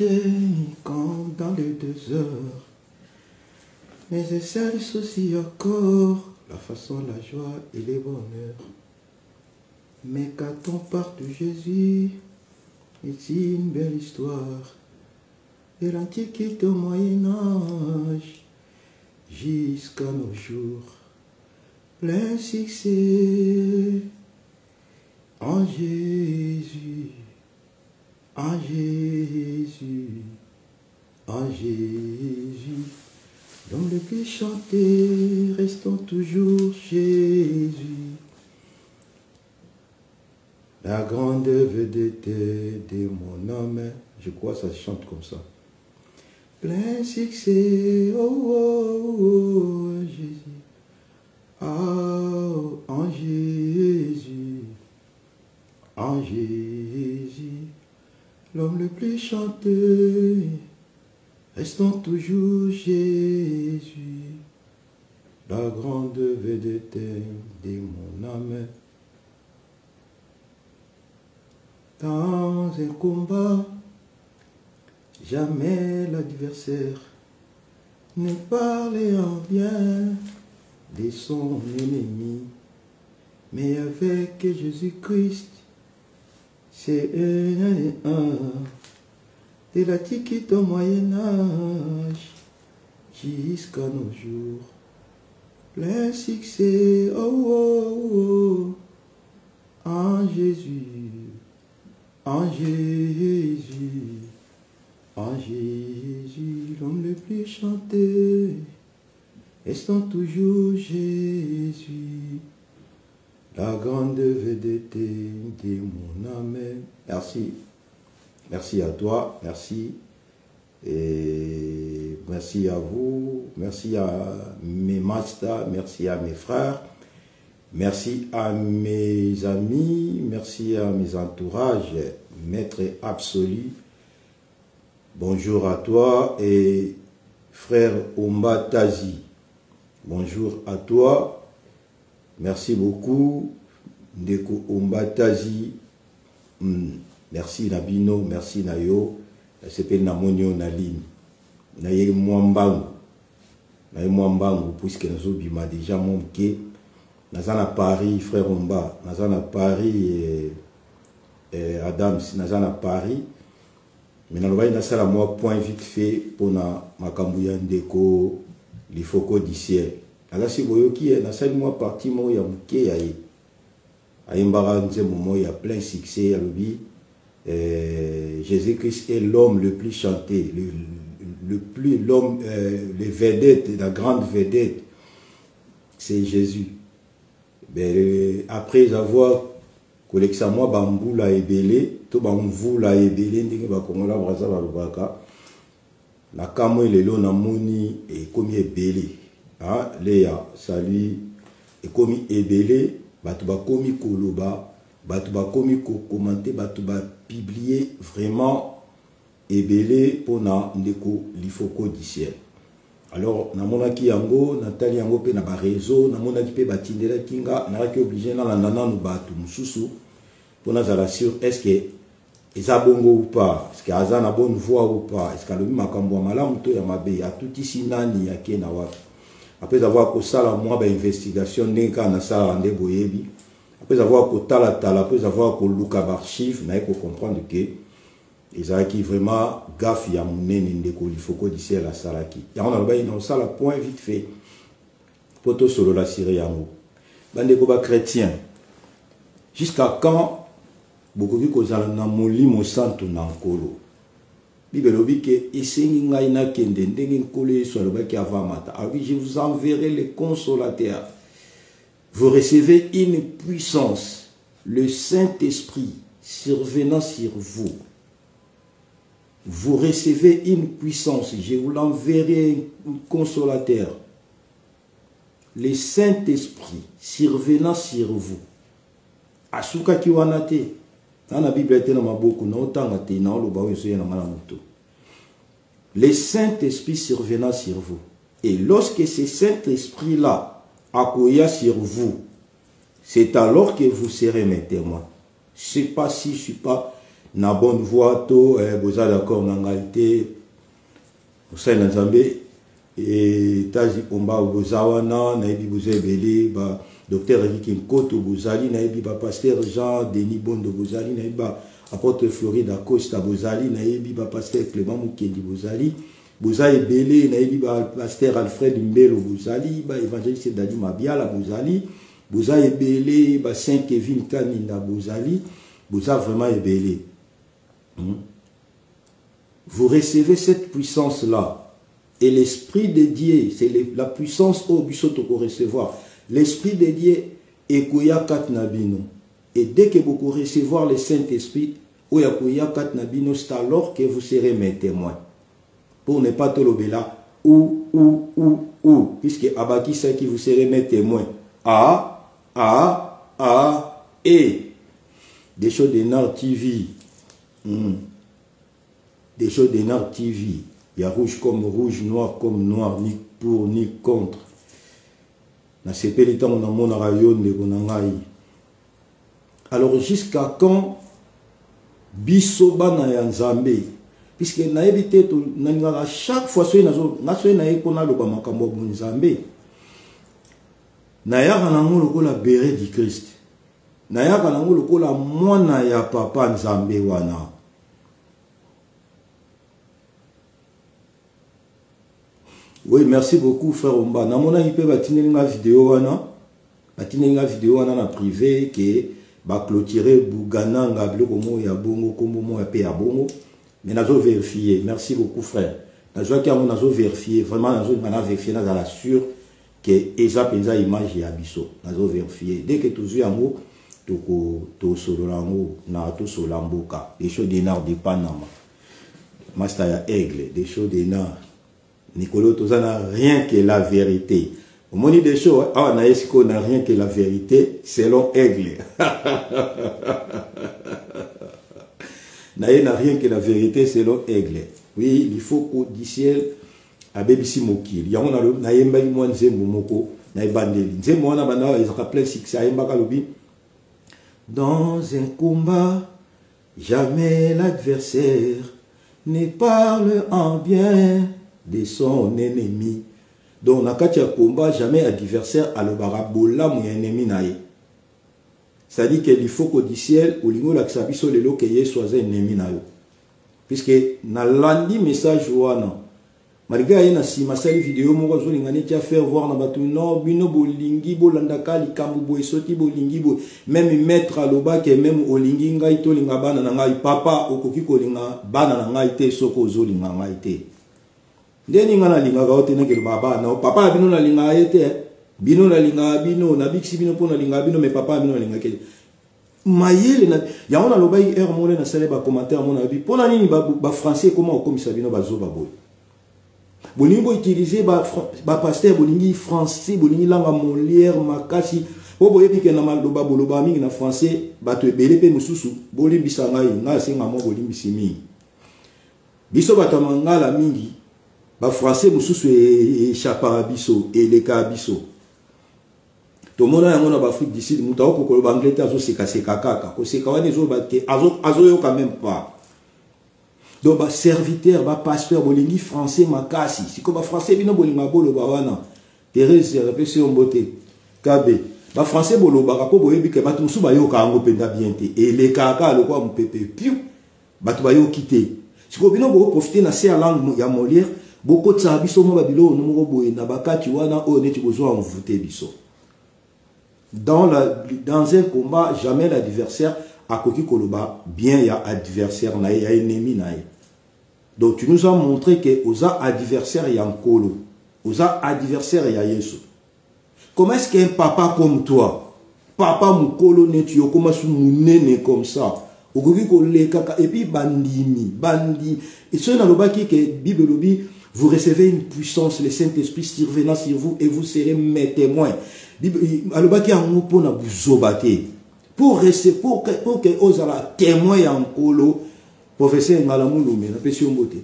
chanter comme dans les 2 heures. Mais c'est le souci encore, la façon, la joie et les bonheurs. Mais quand on part de Jésus, c'est une belle histoire. De l'Antiquité au Moyen-Âge, jusqu'à nos jours. Plein succès en Jésus, en Jésus, en Jésus. L'homme le plus chanté, restons toujours Jésus. La grande vedette de mon âme, je crois que ça chante comme ça. Plein succès, oh, oh, oh, Jésus. Oh, en Jésus, en Jésus, l'homme le plus chanté, restons toujours Jésus, la grande vedette de mon âme. Dans un combat, jamais l'adversaire ne parlait en bien de son ennemi, mais avec Jésus-Christ, c'est un de l'Antiquité au Moyen-Âge jusqu'à nos jours. Plein succès, oh, oh, oh, en Jésus, en Jésus, en Jésus, l'homme le plus chanté. Restons toujours Jésus, la grande vedette de mon âme. Merci. Merci à toi, merci. Et merci à vous, merci à mes masters, merci à mes frères, merci à mes amis, merci à mes entourages, maître absolu. Bonjour à toi et frère Omba Tazi. Bonjour à toi, merci beaucoup, Ndeko Omba Tazi, merci Nabino, merci Nayo, c'est Namonio Naline, Naye Mwambangu, puisque nous avons déjà monté, nous à Paris, frère Omba, nous à Paris, Adams, nous à Paris, mais nous avons un point vite fait pour Makambuya Ndeko. Les focaux du ciel. Alors si vous voyez qui est dans cette mois partie moi il y a muké aïe il y a plein succès à l'obi. Jésus-Christ est l'homme le plus chanté, l'homme les vedettes, la grande vedette, c'est Jésus. Ben, après avoir collecté moi bamboula et belé, tout bamboula et belé ndenge ba kongola braza ba lubaka. La camo et le namoni et comme ebélé. Ah, Léa, salut. Et comme ebélé, batuba komi koloba, batuba komi commenter, batuba publier vraiment ebélé pour na ndeko lifoko du ciel. Alors, namona ki yango, Nathalie yango pe na ba réseau, namona ki pe batindela kinga, na ki obligé na nana no batu mususu pour na zala sur est-ce que Eza bongo ou pas, est-ce qu'il y a une bonne voix ou pas, est-ce qu'il y a makambo malamu to ya mabe ya tout ici nani ya kena wapi. Après avoir que ça la moi ba investigation neka na ça ande boyebi. Après avoir que tala après avoir que luka archive na ko comprendre que eza qui vraiment gaffe ya munene ndeko lifoko d'ici la salaki. Ya on a ba ina ça la point vite fait. Poto solo la Syrie yango. Bandeko ba chrétien. Jusqu'à quand beaucoup de choses na molimo santo na nkolo bibelobi ke esengi ngai na kende ndenge nkolo yesu alobaki avamata. Ah oui, je vous enverrai les consolateurs. Vous recevez une puissance, le Saint-Esprit survenant sur vous. Vous recevez une puissance, je vous l'enverrai un consolateur. Le Saint-Esprit survenant sur vous. Asuka kiwanate. Dans la Bible, le Saint-Esprit survenant sur vous. Et lorsque ce Saint-Esprit-là accueilla sur vous, c'est alors que vous serez mes témoins. Je ne sais pas si je ne suis pas na bonne voie to boza d'accord na ngalité osai na Nzambe et tazi komba boza wana na yebi boza ebele ba docteur Eric Nkoto bozali na yebi ba pasteur Jean Denis Bondo bozali na yebi ba apôtre Floride Acosta bozali na yebi ba pasteur Clément Mukendi bozali boza ebele na yebi ba pasteur Alfred Mbelo bozali ba évangéliste Dadi Mabiala bozali boza ebele ba Saint Kevin Kaninda bozali boza vraiment ebele. Vous recevez cette puissance là et l'esprit de Dieu, c'est la puissance au bisoto pour recevoir. L'esprit de Dieu est Koya Katnabino. Et dès que vous recevoir le Saint-Esprit, c'est alors que vous serez mes témoins. Pour ne pas te lever là, ou, puisque Abaki sait que vous serez mes témoins. Et des choses de Nord TV. Des choses de Nord TV. Il y a rouge comme rouge, noir comme noir, ni pour ni contre. Na sepeli temps on a mon rayon de Gonangai. Alors jusqu'à quand bisoba na yanzambe, puisque na évité tout na chaque fois soy na epona lo ba makambo bunzambe. Na yaka na ngolo ko la béré du Christ. Na yaka na ngolo ko la mwana ya papa nzambe wana. Oui, merci beaucoup, frère Omba. Dans mon avis, je vais une vidéo en privé qui va clôturer Bougana, Ngablo, Komo, Yabongo, Komo, Yapé, Yabongo. Mais nous avons vérifié. Merci beaucoup, frère. Nous avons vérifié. Vraiment, nous avons vérifié. Nous avons sûr que Eza Penza image et Abisso. Nous avons vérifié. Dès que tu as un mot, tu as solo lango, tu as solo lamboka. Des choses d'énard de Panama. Mastaya Aigle, des choses d'énard. Nicolas Toza n'a rien que la vérité. Au moment des choses, on n'a rien que la vérité selon Aigle. N'a rien que la vérité selon Aigle. Oui, il faut qu'au ciel, à Bébissi Mokil. Il y a un aïmbali moins Nzembo Moko, naïbandeli. Nzembo wana bana, ils ont appelé succès aïmba kalobi. Dans un combat, jamais l'adversaire ne parle en bien de son ennemi. Donc, na katia combat, jamais adversaire à le barabola mon ennemi naïe. C'est-à-dire qu'il faut qu'au ciel, au lingo la ksabiso le lo keye soit un ennemi naïe. Puisque, na landi message wana, malgré na si masali vidéo, mon raison l'ingane tia faire voir na batu, non, bino bolingi, bolandaka, li kambu bo soti bolingi bo, même mettre à l'oba, que même au lingi ngai to linga bana na ngai, papa, okoki ko linga bana na ngai te, soko zo linga ngai te. Ndeni ngana linga gaote na kelo baba na papa bino na linga ete bino na linga bino na biksi bino pona linga bino me papa bino na linga kele mayele na ya ona lobai er mole na sale ba commentaire mona bi pona nini ba français comment okomisa bino bazo baboy bolingo utiliser ba pasteur bolingi français bolingi langa Molière makasi po boyebi ke na maloba boloba mingi na français bato ebele pe mususu bolimbisa ngai nga senga mo bolimbisi mingi biso batamangala mingi ba français mususu échappa biso et les cas biso to mona yango na ba Afrique du Sud muta ko ko ba Angleterre zo seka kaka ko seka wane zo ba ke azo yo quand même pas donc ba serviteur ba pasteur bolingi français makasi siko ba français bino bolinga bolo ba wana Thérèse repesi ombote kabe ba français bolo ba ko boyebi ke batu musu ba yo ka ngo penda bien te et les kaka lo kwa mpepe piu batu ba yo quitter siko bino bo profiter na se langue ya Molière. Beaucoup de sabiso mo babilo no boye na bakati wana o neti besoin envoûter biso. Dans un combat, jamais l'adversaire a koki koloba bien ya adversaire na ya ennemi na. Donc tu nous as montré que oza adversaire ya nkolo, oza adversaire ya Yesu. Comment est-ce qu'un papa comme toi, papa mukolo neti yo comment su munene comme ça, okoki koleka et puis bandi. Et ce na lobaki que Bible lobi vous recevez une puissance, le Saint-Esprit survenant sur vous et vous serez mes témoins. Pour que osala témoin en kolo, professeur Malamouloumé,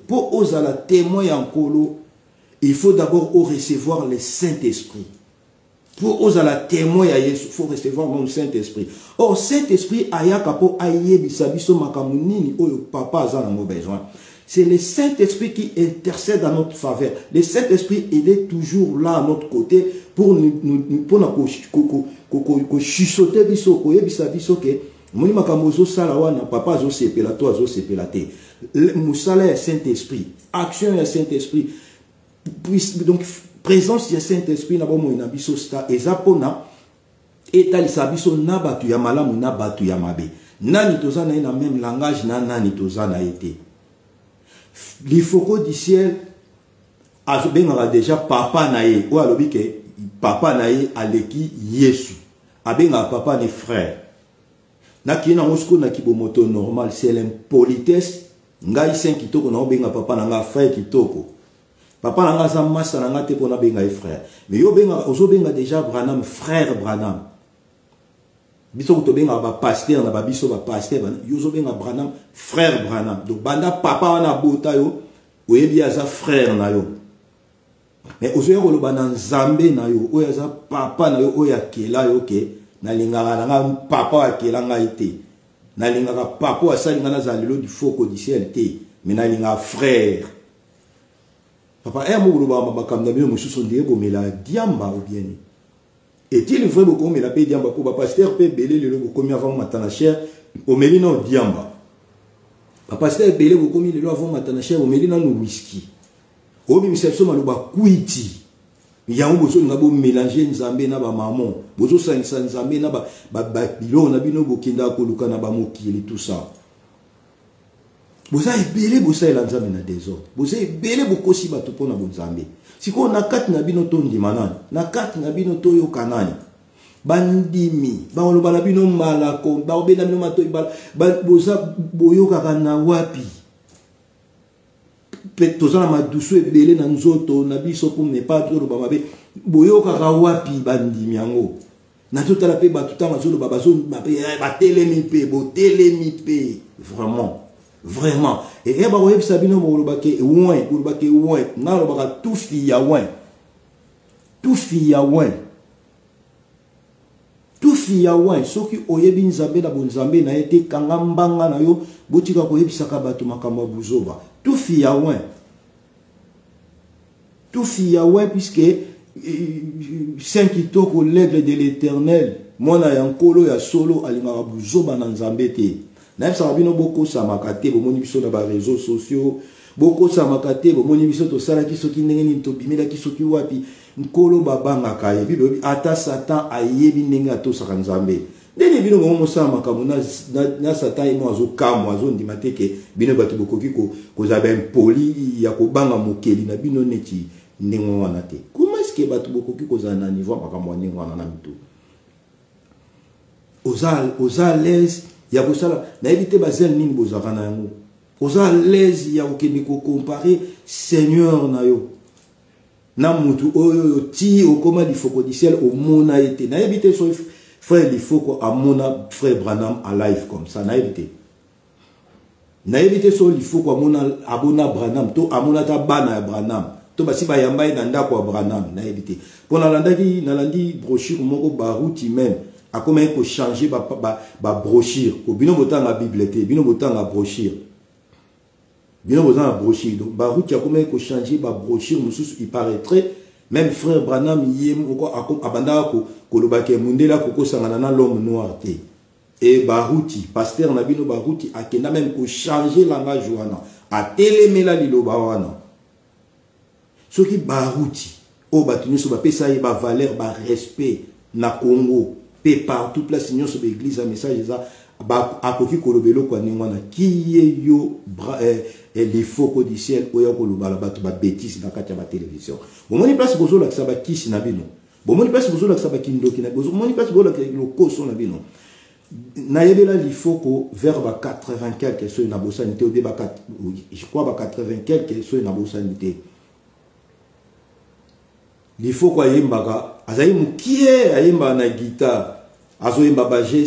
pour osala témoin en kolo, il faut d'abord recevoir le Saint-Esprit. pour oser la témoin à Yesu, il faut recevoir le Saint-Esprit. Or, Saint-Esprit, ayaka po aye bisabiso makamunini, oyo papa azan en besoin. C'est le Saint-Esprit qui intercède à notre faveur. Le Saint-Esprit, il est toujours là à notre côté pour nous chuchoter biso, koye bisabiso ke, moni makamozo salawana, papa zo sepela, toi zo sepela te. Moussala est Saint-Esprit, action est Saint-Esprit. Donc, présence du Saint-Esprit, nabo ina biso sta, ezapona, etalisa biso na batu ya malamu na batu ya mabe. Nani toza na ina même langage na nani toza na été. L'ifoko du ciel, a déjà papa nae, ou alobi ke papa nae aleki Yesu. Abenga papa ne frère. Na ki na mosko na kibomoto normal, c'est l'impolitesse. Ngai sen kitoko na obenga papa na nga frère kitoko. Papa na nga za masa na nga te pona benga e frère. Mais yo benga ozo benga déjà Branham frère Branham. Biso to benga ba pasteur na ba biso ba pasteur yo zo benga Branham frère Branham. Donc banda papa wana bota yo oyebi aza frère na yo. Mais ozo yo lo bana nzambe na yo oya za papa na yo oya kela yo ke na lingaka na papa akela nga ite. Na lingaka papa asali nga na zalelo du foko du ciel te. Mais na lingaka frère. Papa est mon groupe ma comme d'habitude monsieur son dieu comme la diamba ou bien est-il vrai beaucoup mais la paix diamba pour pasteur peut belé le logo comme avant matana cher au melino diamba papa pasteur belé beaucoup mais le logo avant matana cher au melino no whisky au bi misepso maloba kuiti ya ngozo ngabo mélanger nzambe na ba maman bozo sanisa nzambe na ba bilo na bino bokinda ko luka na ba mokili tout ça. Vous avez belé vous avez l'ensemble na désordre. Vous avez belé beaucoup si bateau pour na bonzambe. Si qu'on a quatre na bino ton dimanan, na quatre na bino to yo kanani. Bandimi, ba on ba na bino malako, ba obena bino mato ba boza boyo kaka na wapi. Petoza na madusu e belé na nzoto na biso pour ne pas trop ba mabe. Boyo kaka wapi bandimi yango. Na tota la pe ba tuta mazolo ba bazo ba pe ba telemi pe bo telemi pe vraiment. Vraiment. Et il y a des sabino molobake ouin, molobake ouin, na lobaka tout fia ouin. Tout fia ouin. Tout fia ouin, soki oyebi nzambe na bonzambe na ete kangambanga na yo, botika koyebisaka bato makambo buzoba. Tout fia ouin. Tout fia ouin puisque Saint Kitoko l'aigle de l'Éternel, mona ya nkolo ya solo alingaka buzoba na nzambe te. Naïf Sarabino boko samakate, bomoni biso na ba réseaux sociaux, boko samakate, bomoni biso to sala ki soki ndenge to bimela ki soki wapi, nkolo babanga kaye, bilobi ata satan ayebi ndenge ato saka nzambe. Deni bino bomo samaka na satan imo azo kamo azo ndimate ke bino bato bokoki ko zabe impoli ya ko banga mokeli na bino neti ndenge wana te. Comment est-ce que bato bokoki ko za na niveau makambo ndenge wana na mitu? Oza l'aise ya bosala na éviter bazel nini bozaka na yango oza l'aise ya okende ko comparer Seigneur na yo na mutu oyo ti okoma lifoko du ciel au mona été na éviter so frère lifoko amona frère Branham à live comme ça na éviter so lifoko amona abona Branham to amona ta bana ya Branham to basi ba yamba na ndako ya Branham na éviter pona landaki na landi brochure moko baruti même a comment il faut changer ba brochure ko bino botanga bibliothèque bino botanga brochure donc baruti a comment il faut changer ba brochure mususu il paraîtrait même frère Branham yem ko abanda ko lobake mundela ko sangana na l'homme noir te et baruti pasteur na bino baruti a kenda même ko changer langage wana a telemela liloba wana soki baruti o batuni so ba pesa ba valeur ba respect na Congo partout place union sur l'église un message ça a koki kolobelo kwa ningwana qui yo les faux du ciel oya kolobala bato ba bêtise na kati ya ba télévision bomoni place bozo la saba kisi na bino bomoni place bozo la saba kindoki na bozo bomoni place bozo la lokoso na bino na yebela li foko vers ba 80 quelque so na bosanité au débat je crois ba 80 quelque so na bosanité li foko ayembaka azayi mukie ayemba na guitare azoyemba je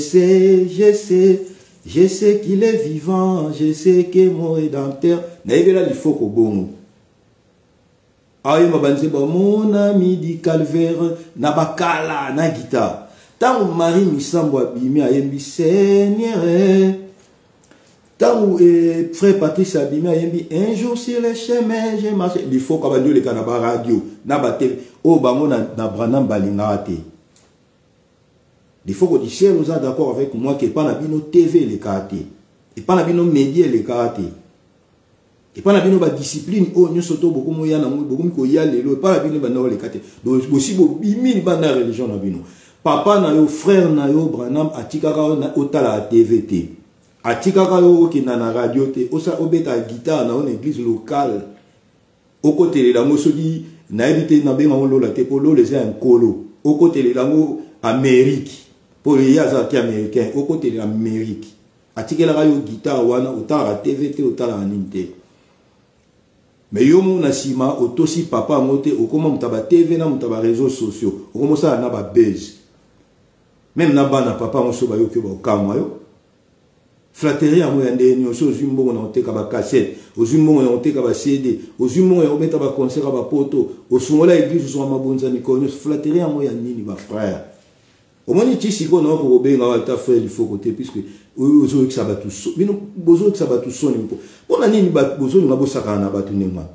sais qu'il est vivant, je sais que mon rédempteur na yebela li foko bongo Aïe ma banzeba mon ami di calvaire na bakala na guitare. Tant Marie Misambo abimi ayembi Seigneur. Tant frère Patrice abimi ayembi un jour sur le chemin j'ai marché. Il faut qu'on le canaba radio na bate o bango na Branham balingate. Il faut que tu sois d'accord avec moi que pas na bino TV les karaté et pas na bino médias les karaté. Et pas la bino ba discipline oh nous soto beaucoup moya na beaucoup ko ya lelo pas la bino ba na le kate donc aussi bo bimi ba na religion na bino papa na yo frère na yo Branham atika ka na otala TVT atika ka yo ki na radio te osa obeta guitare na une église locale au côté la mosodi na éviter na benga lo la te polo les un colo au côté la mo Amérique pour les yaza qui américain au côté de l'Amérique atika la yo guitare wana otala TVT otala aninte. Mais yo mon nasima otosi papa moté au comment mutaba TV na mutaba réseaux sociaux au comment ça na ba base même na bana papa moso ba yo ke ba kamwa yo flatterie amo yande nyoso zumbo na oteka ba cassette ozumbo na oteka ba CD ozumbo ya obeta ba concert ba poto osungola église so mabonza mikonyo flatterie amo ya nini ba frère au moins ti siko na ko benga wa ta frère il faut côté puisque ozo que ça va tout bino bozo que ça va tout son pour na nini ba bozo na bosaka na batu nema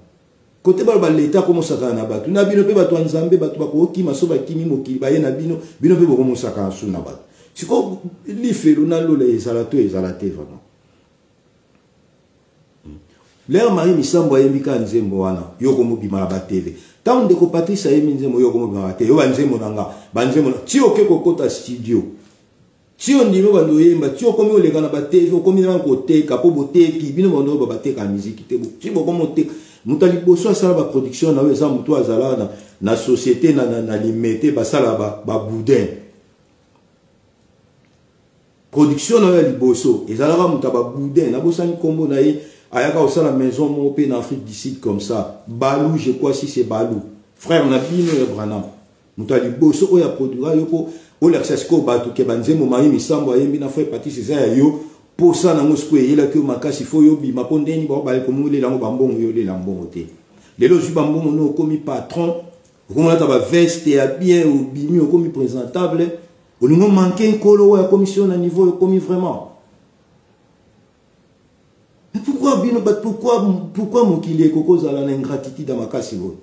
côté ba l'état comme saka na batu na bino pe batu nzambe batu ba ko kima so ba kimi mokili ba ye na bino pe bo ko saka su na batu siko li felo na lo les salato et salate vraiment l'air Marie Misambo yembika nzembo wana yoko mobima ba TV tant de ko Patrice yemi nzembo yoko mobima ba TV yo banzembo nanga banzembo ti oke kokota studio si on dit que nous yemba ti okomi oleka na ba TV okomi na ko teka po boteki bino bono ba teka musique te bo ti bo komo te mutali boso sala ba production na weza mutu azala na société na limité ba sala ba boudin production na liboso ezala mutu ba boudin na bosani kombo na ye ayaka au la maison mon pays en Afrique du Sud comme ça Balou je crois si c'est Balou frère na bino ya Branham mutali boso oya produira yoko o l'exercice batu ke banzemo Marie Misambo ayembi na frère Patrice ça yo pour ça na ngosiko yela ke makasi fo yo bi mapondeni ba bale ko mule la ngobambongo yo le la mbongo te lelo ju bambongo no komi patron ko ta ba veste ya bien ou bimi o komi présentable o lingo manquer kolo ya commission na niveau komi vraiment. Mais pourquoi bino pourquoi mokili koko zala na ingratitude dans makasi bo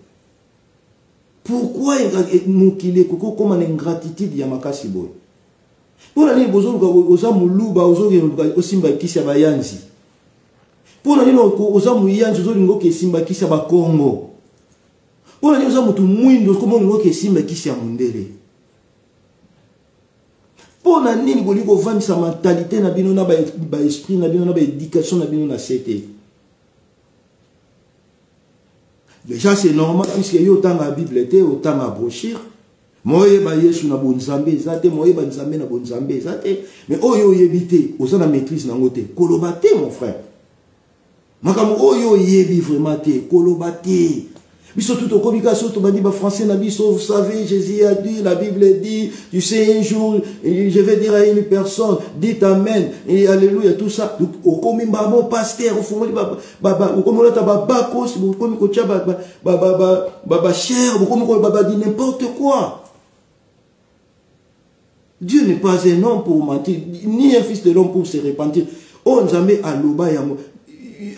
pourquoi mokili koko comme na ingratitude ya makasi bo pour aller bozo oza muluba ozo osimba kisi ba yanzi pour aller oza muyanzi ozo lingo ke simba kisi ba Congo pour aller oza mutu mwindo comme lingo ke simba kisi ya mundele pour na nini boli ko vendre sa mentalité na bino na ba esprit na bino na ba éducation na bino na CT. Déjà c'est normal puisque yo tant la Bible était autant la brochure moye ba Yesu na bonzambe zate moye ba nzambe na bonzambe zate mais oyo yebité oza na maîtrise na ngote kolobate mon frère makamu oyo yebi vraiment te kolobate biso tout au communication to bandi ba français na biso vous savez Jésus a dit la Bible dit tu sais un jour je vais dire à une personne dites amen et alléluia tout ça donc au komi ba mon pasteur au fond ba au komi ta ba bakos au komi ko tia ba cher au komi ko ba dit n'importe quoi. Dieu n'est pas un homme pour mentir ni un fils de l'homme pour se repentir on jamais aloba ya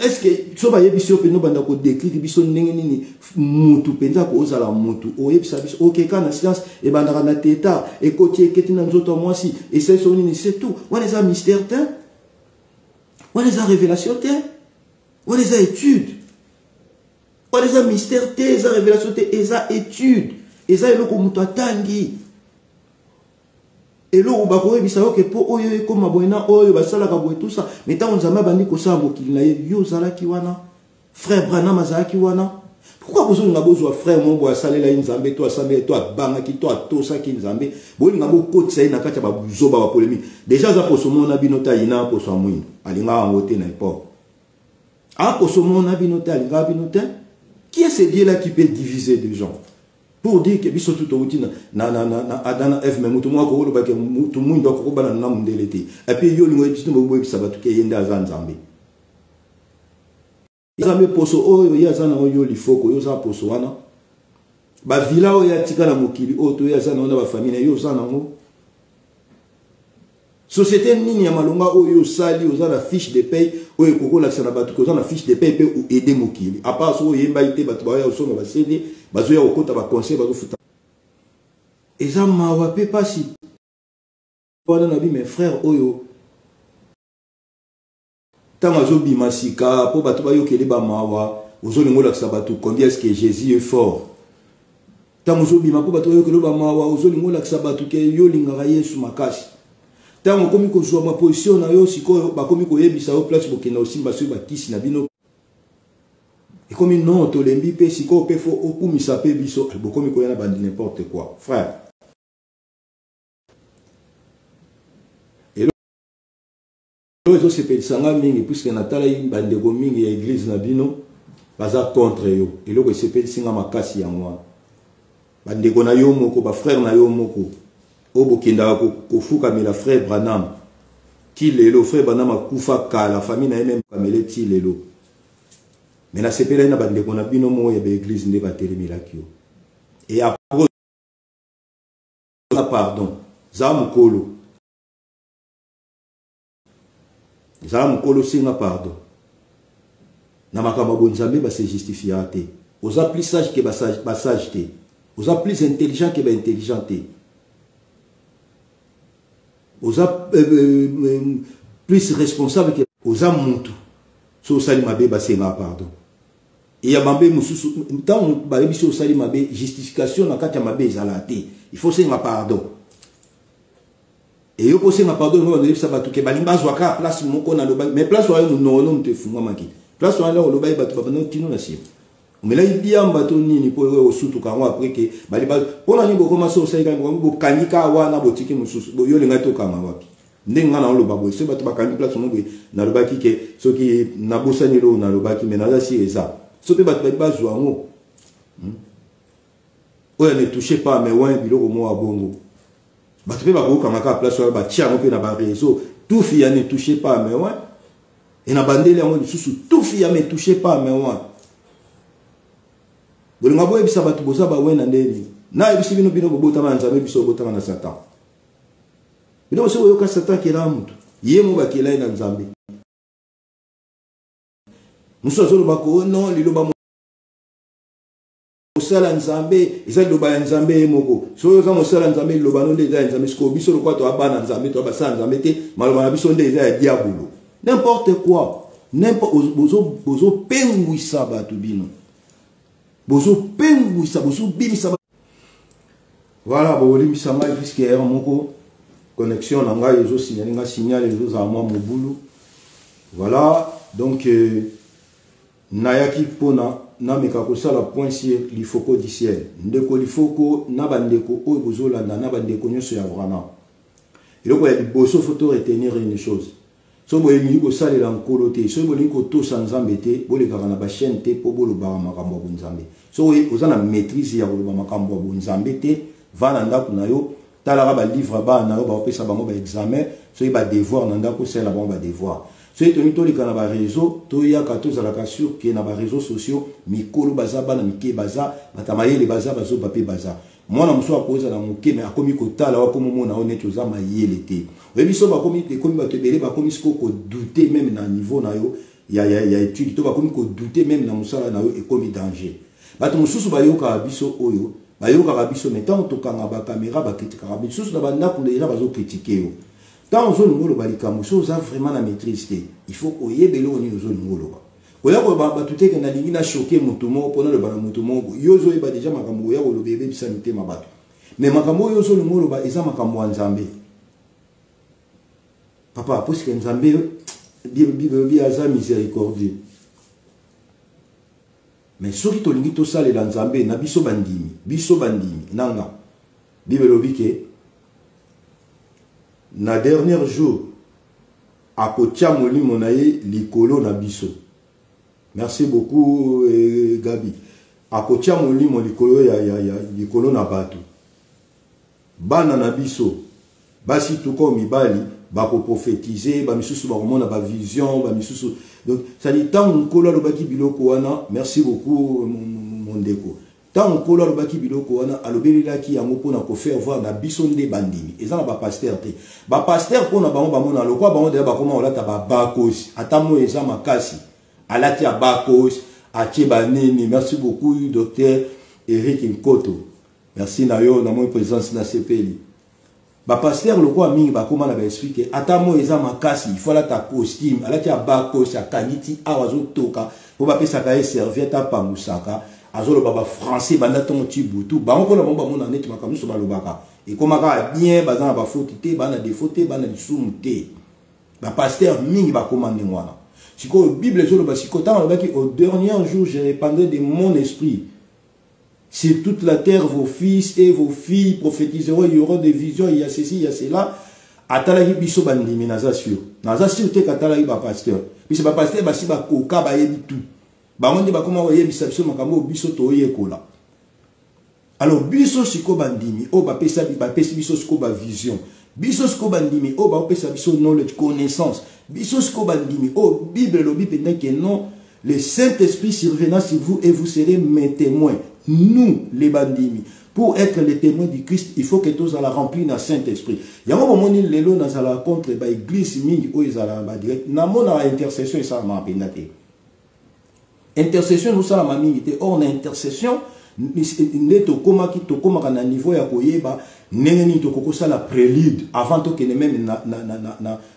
est-ce que so ba yebisio pe no banda ko décrire biso ndenge nini mutu penza ko ozala mutu oyebisa biso okeka na silence e banda na teta e kotie keti na nzoto mwasi et c'est son nini c'est tout on les a mystère te on les a révélation te on les a étude on les a mystère te eza révélation te eza étude eza eloko mutu atangi et là, on bisa que pour oyo comme aboina oyo basala ka boy tout ça mais tant on zama bandi ko sa mokili na yo zala ki wana frère Branham azala ki wana pourquoi besoin na besoin frère mon boy salela nzambe toi sambe toi banga ki toi to sa ki nzambe bo nga bo kotsa na kati ba buzoba ba polémique déjà za poso mona binota ina poso amwini alinga ngote na époque a poso mona binota alinga binota qui est ce Dieu là qui peut diviser des gens pour dire que biso tout outil na adana f même tout moi ko lo ba ke tout mundo ko bana na mundelete et puis yo lingo biso bo bisa ba to ke yenda za nzambe nzambe poso oyo ya za na yo lifoko yo za poso wana ba villa oya tika na mokili oto ya sana na ba famille yo sana ngo société nini ya malonga oyo sali ozana fiche de paye oyo kokola sana batu ko ozana fiche de paye pe ou aider mokili à part so yemba ite batu ba ya osoma ba cédé bazo ya okota ba conseil bazo futa eza mawa pe pasi pendant na bi mes frères oyo tant azo bimasika po batu ba yo kele ba mawa ozoni ngola sabatu combien est-ce que Jésus est fort tant azo bima po batu ba yo kele ba mawa ozoni ngola sabatu ke yo linga Yesu makasi tant komi ko zo ma position na yo siko ba komi ko yebisa o place bokena osimba so ba kisi na bino et comme non to lembi pe siko pe fo okumisa pe biso bokomi ko yana bandi n'importe quoi frère. Ils se pensanga mingi puisque natala bandeko mingi ya église na bino baza contre yo et loko se pensinga makasi ya moi bandeko na yo moko ba frère na yo moko obo kenda ko fuka mela frère Branham ki lelo frère Branham akufa kala famille na même kamele ti lelo mais na sepela na bandeko na bino mo ya ba église nde ba telemela kio et après pardon za mukolo za mukolo singa pardon na makamba bonzambe ba se justifier te oza plus sage que ba sage te oza plus intelligent que ba intelligent te oza plus responsable que oza mutu so sali mabe ba senga pardon et ya mabe mususu tant ba biso sali mabe justification na kati ya mabe ezala te il faut senga pardon et yo ko senga pardon no na bisa batu ke balimba zwaka place moko na loba mais place wa yo no no te funga maki place wa lo loba batu ba no tino na sim mais là il biamba to nini po yo sutu ka ngwa après que baliba pona ni boko maso sai ka ngo kanika wana botiki mususu yo lenga to kama wapi ndenga na loba bo se batu bakandi place mo na loba ki ke soki na bosani lo na loba ki menaza si eza so pe batu baliba zwa ngo oya ne touchez pas mais ouais biloko mo abongo batu pe ba ko kama ka place wa ba tia ngo pe na ba réseau tout fia ne touchez pas mais ouais et na bandele ngo susu tout fia ne touchez pas mais ouais bolinga boye bisa batu boza ba wena ndeni na ebisi bino bino bobota manzabe biso bobota na Satan bino so yo ka Satan kila mtu yemo ba kila ina nzambe muso zo ba ko no liloba mosala nzambe eza liloba nzambe moko so yo za mosala nzambe liloba no ndeza nzambe sko biso lo kwa to abana nzambe to abasa nzambe te maloba na biso ndeza ya diabolo n'importe quoi n'importe bozo pengwisa batu bino bozo pengwisa bozo bimisa voilà bo limisa mai puisque er moko connexion na ngai ezo signaler signal ezo za moi mobulu voilà donc nayaki pona na meka ko sala point sur l'ifoko du ciel ndeko l'ifoko na bandeko oyo bozolanda na bandeko nyoso ya vraiment eloko ya liboso photo retenir une chose so boye mi ko salela nkolo te so bolingi ko to sanzambe te bolekaka na ba chaîne te po boloba makambo ya bonzambe so oza na maîtrise ya koloba makambo ya bonzambe te vana ndako na yo talaka ba livre ba na yo ba pesa bango ba examen so ba devoir na ndako sala bango ba devoir so etoni tolika na ba réseau to yaka tozalaka sur ke na ba réseaux sociaux mikolo baza bana mike baza batamayele baza bazo papier baza mwana muso akoza na muke me akomi kotala wakomo mona oneto za mayele te webiso bakomi ekomi batebele bakomi siko ko douter même na niveau na yo ya étude to bakomi ko douter même na musala na yo ekomi danger bato mususu bayoka biso oyo bayoka biso mais tant to kanga ba caméra ba kritika biso na banda ko déjà bazo critiquer yo tant ozo ngolo balika muso za vraiment na maîtrise te il faut ko yebelo ni ozo ngolo ba oya ko ba tuteke na lingi na choquer mutumo pona le bana mutumo yozo eba déjà makambo ya ko lo bebe bisa mitema bato mais makambo yozo ngolo ba eza makambo ya nzambe papa parce que nzambe bi aza miséricordieux mais soki to lingi to sale la nzambe na biso bandimi nanga bible lobike na dernier jour akotia molimo na ye likolo na biso. Merci beaucoup Gabi. Akotia molimo likolo ya likolo na batu. Bana na biso basi tuko mibali bako prophétiser ba misusu ba komona ba vision ba misusu. Donc ça dit tant nkolo lo baki biloko wana. Merci beaucoup mon ndeko. tant on colle le baki biloko wana alobelila ki yango pona ko faire voir na bisonde bandini ezana ba pasteur te ba pasteur pona bango bamona lokwa bango de ba koma olata ba bakos atamo eza makasi alati ya bakos atie banini. Merci beaucoup docteur Eric Nkoto, merci na yo na mon présence na CPL. Ba pasteur lokwa mingi ba koma na ba expliquer atamo eza makasi il faut la ta costume alati ya bakos ya kaniti awazo toka po ba pesa ka serviette pa musaka azolo baba français banda ton tibutu bango pona bomba mona neti makamu so balobaka et comme ka bien bazana ba faute te bana défaut te bana disumu te ba pasteur mingi ba commande ngwana siko bible zo lo ba siko tant ba ki au dernier jour je répandrai de mon esprit sur toute la terre, vos fils et vos filles prophétiseront, il y aura des visions, il y a ceci, il y a cela. Atala biso bandimi naza sûr te katala ba pasteur biso ba pasteur ba si ba koka ba yebi tout ba monde ba koma yebi biso makambo biso to yekola. Alors biso siko bandimi o ba pesa biso siko ba vision biso siko bandimi o ba pesa biso knowledge connaissance biso siko bandimi o bible lobi pendant que non le Saint-Esprit survenant sur vous et vous serez mes témoins. Nous les bandimi pour être les témoins du Christ, il faut que tous la remplir dans Saint-Esprit. Il y a un moment où les gens sont contre l'église, où ils sont direct. Dans mon intercession, ça m'a pénaté. Intercession, nous sommes à minité. Or, l'intercession, n'est au coma qui te coma à niveau ya koyeba, n'est ni to kokosa la prélude avant que même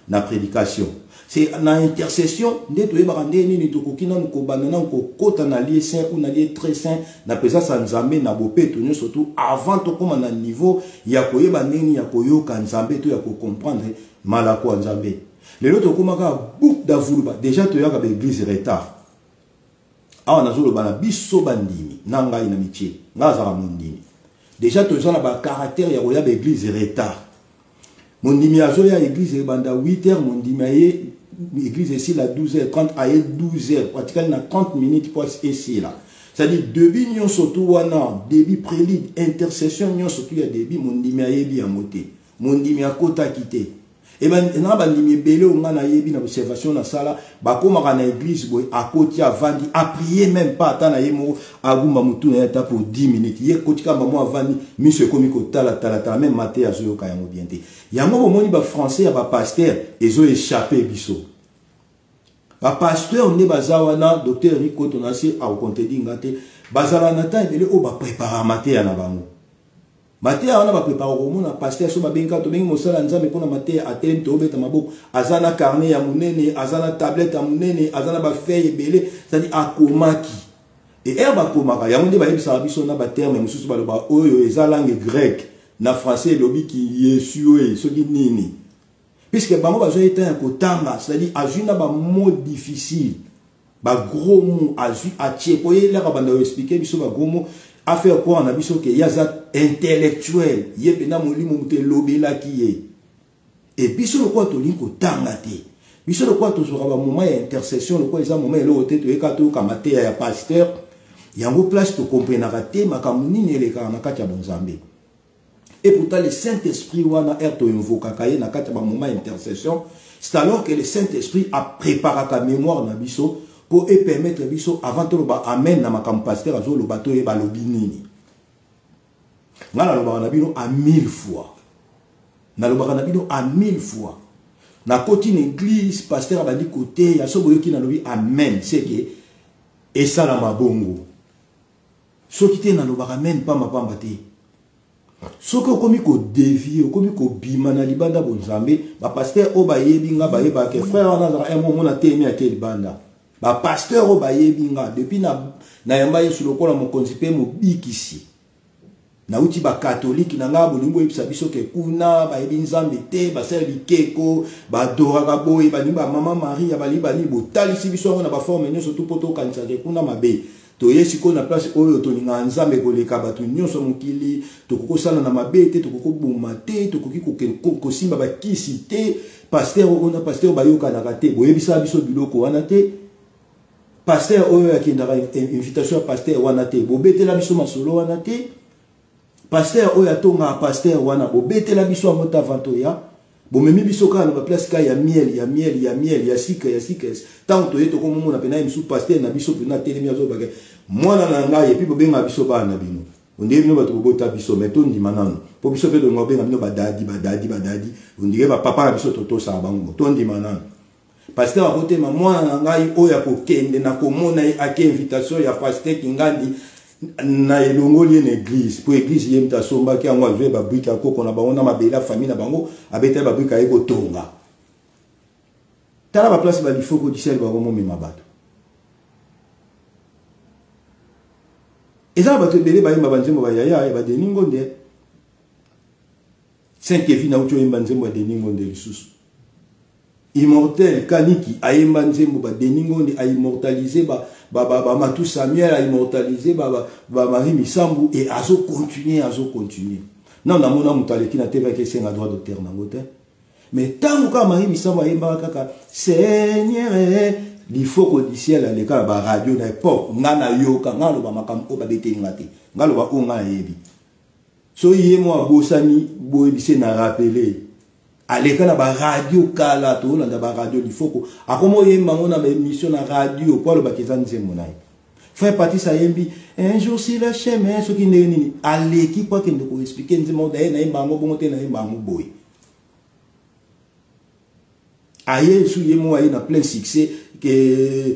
na prédication. C'est dans l'intercession, n'est to yeba ni to kokina ko banana ko kota na lié saint ou na lié très saint, na présence nzambe na bopé to surtout avant to koma na niveau ya koyeba neni ya koyoka nzambe to ya ko comprendre malako nzambe. Les autres koma ka bouk d'avuluba déjà to yaka ba église retard. Awa nazolo bana biso bandimi nanga ina mitie ngazara mondimi déjà toza na ba caractère ya koya ba église retard mondimi azo ya église banda 8h mondimi aye église ici la 12h30 aye 12h pratiquement na 30 minutes pour ici là c'est-à-dire début nyon surtout wana début prélude intercession nyon surtout ya début mondimi aye bi amoté mondimi akota kité. Et ben, on a bandimi belé on a yebi na observation na sala ba koma na église boy à côté avandi a prier même pas tant na yemo aguma mutu na ta pour 10 minutes ye kotika maman avandi mise komi ko tala même maté azo ka yango bienté yango bomoni ba français ya ba pasteur ezo échappé biso ba pasteur ne bazawana docteur Rico tonasi a kontedi ngate bazala na ta belé o ba préparer maté ya na bango. Matéa on a préparé au monde pasteur so ba benka to bengi mosala nzambe pona matéa atene to beta maboko azana carnet ya munene azana tablette ya munene azana ba feuille belé c'est-à-dire akomaki et herba komaka ya monde ba yebisa biso na ba terme mususu ba loba oyo eza langue grecque na français lobi ki yesue soki nini puisque bango ba zo eta ko tamba c'est-à-dire ajuna ba mot difficile ba gros mot azu atie poye la ba banda expliquer biso ba gros mot à faire quoi on a vu que yaza intellectuel yebena molimo mute lobela kiye et biso le quoi to linko tangate biso le quoi to sera ba moment ya intercession le quoi eza moment le hote to ekato kamate ya pasteur yango place to comprendre te makamuni ne le kana kati ya bonzambe et pourtant le Saint-Esprit wana er to invoka kaye na kati ba moment intercession c'est alors que le Saint-Esprit a préparé ta mémoire na biso pour permettre biso avant tout ba amen na makam pasteur azo lo bato e balobi nini ngala lo ba na bino à 1000 fois na lo ba na bino à 1000 fois na koti na église pasteur abandi côté ya so boyoki na lobi amen c'est que et ça la mabongo so kité na lo ba amen pa mapamba te so ko komi ko dévier komi ko bima na libanda bonzambe ba pasteur o ba yebi nga ba yeba ke frère wana za emo mona te mi ake libanda ba pasteur o ba yebinga depuis na yamba yesu lokola mo konzipe mo bikisi na uti ba catholique na nga bolingo yebisa biso ke kuna ba yebi nzambe te ba sel bikeko ba dora ka boy ba ni ba mama Maria ba li ba ni botalisi biso na ba forme nyo surtout poto kanisa ke kuna mabe to yesi ko na place oyo to ninga nzambe ko leka batu nyonso mokili to kokosala na mabe te to kokobuma te to koki ko simba ba kisi te pasteur on a pasteur ba yoka na kate boyebisa biso biloko wana te pasteur oyo akendaka invitation à pasteur wana te bobetela biso masolo wana te pasteur oyo atonga pasteur wana bobetela biso mota vanto ya Bon, mais biso ka na ba place ka ya miel, ya sika. Tant to yeto ko mo na pena imsu pasteur na biso pena telemi azo bagay. Mwana na ngai epi bobenga biso ba na bino. Onde bino bato bobota biso meto ndima nano. Po biso pe do ngobenga bino badadi. Onde ba papa na biso toto sa bango. To ndima nano. Pasteur a côté ma mwana na ngai oya ko kende na komona ake invitation ya pasteur Kingandi na elongoli na église pour église yemta somba ki angwa zwe ba brika koko na bango na mabela famille na bango abeta ba brika eko tonga. Tala ba place ba lifoko di sel ba ko mo mema bato. Eza bato bele ba yemba banzembo ba yaya ba deningo nde. Saint Kevin na ucho yemba nzembo ba deningo nde lisusu. Immortel kaniki ayemba nzembo ba deningo nde a immortaliser ba Matou Samuel a immortalisé Marie Misambu et azo continuer. Non, na mona mutaleki na teva ke senga droit d'auteur na ngote. Mais tant que Marie Misambu ayemba kaka Seigneur, il faut que du ciel à l'école ba radio na époque ngana yoka ngalo ba makamko ba betelinga te. Ngalo ba onga yebi. So yemo abosani boyebise na rappeler. À l'école, la radio kala to la radio il faut que a comment yemba on a émission na radio pour le bakizan zemonai frère parti ça yembi un jour si le chemin ce qui n'est à l'équipe pour qu'il nous explique nzemo da na yemba ngo bongote na yemba ngo boy aye sou yemo aye na plein succès que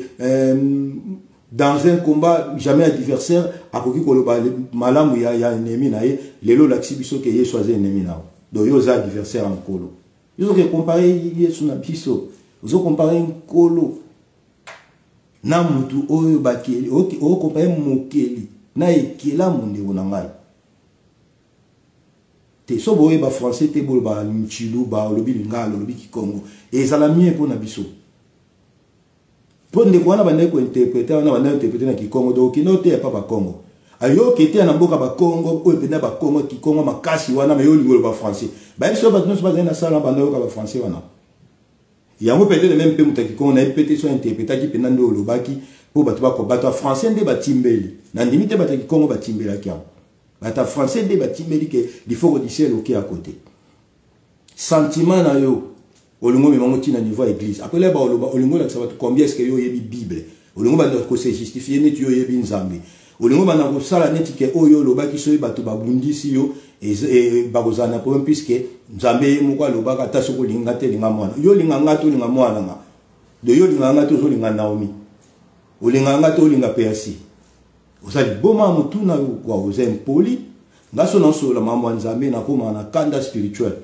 dans un combat jamais adversaire a koki ko malamu ya ennemi na ye lelo laxibiso ke ye choisir ennemi na do yo za adversaire en kolo. Ils ont comparé Yesu na biso. Ils ont comparé Nkolo. Na mutu oyo bakeli. Oyo comparé mokeli. Na ekela monde onangai. Te so boye ba français te bolo ba mchilou ba lobi lingalo lobi kikongo. Et ça la mien pour na biso. Pour ne quoi na bande ko interpréter na bande interpréter na kikongo do kinote pa ba Congo. Ayo kete na mboka ba Congo oyo pena ba Congo kikongo makasi wana me yo lingolo ba français. Ba biso ba tno ba na sala bande ko ba français wana. Yango peut-être même pe mutaki ko na pété so interpréter ki pena ndo lobaki pour ba ko ba français nde ba timbeli. Na limite ba taki Congo ba timbela kia. Ba ta français nde ba timbeli ke il faut rediser le qui à côté. Sentiment na yo olingo me mangoti na niveau église. Après là ba olingo la ça va combien est-ce que yo yebi Bible. Olingo ba ko se justifier ne tu yo yebi nzambe. Olingo ba na ko sala neti ke oyo lobaki so bato ba bundisi yo et ba kozana pour puisque nzambe moko lobaka taso ko linga te linga mwana. Yo linga ngato linga mwana nga. De yo linga ngato zo linga Naomi. Olinga ngato linga Persi. Osali boma mutu na kwa ozen poli ngaso na so la mamwa nzambe na koma na kanda spirituel.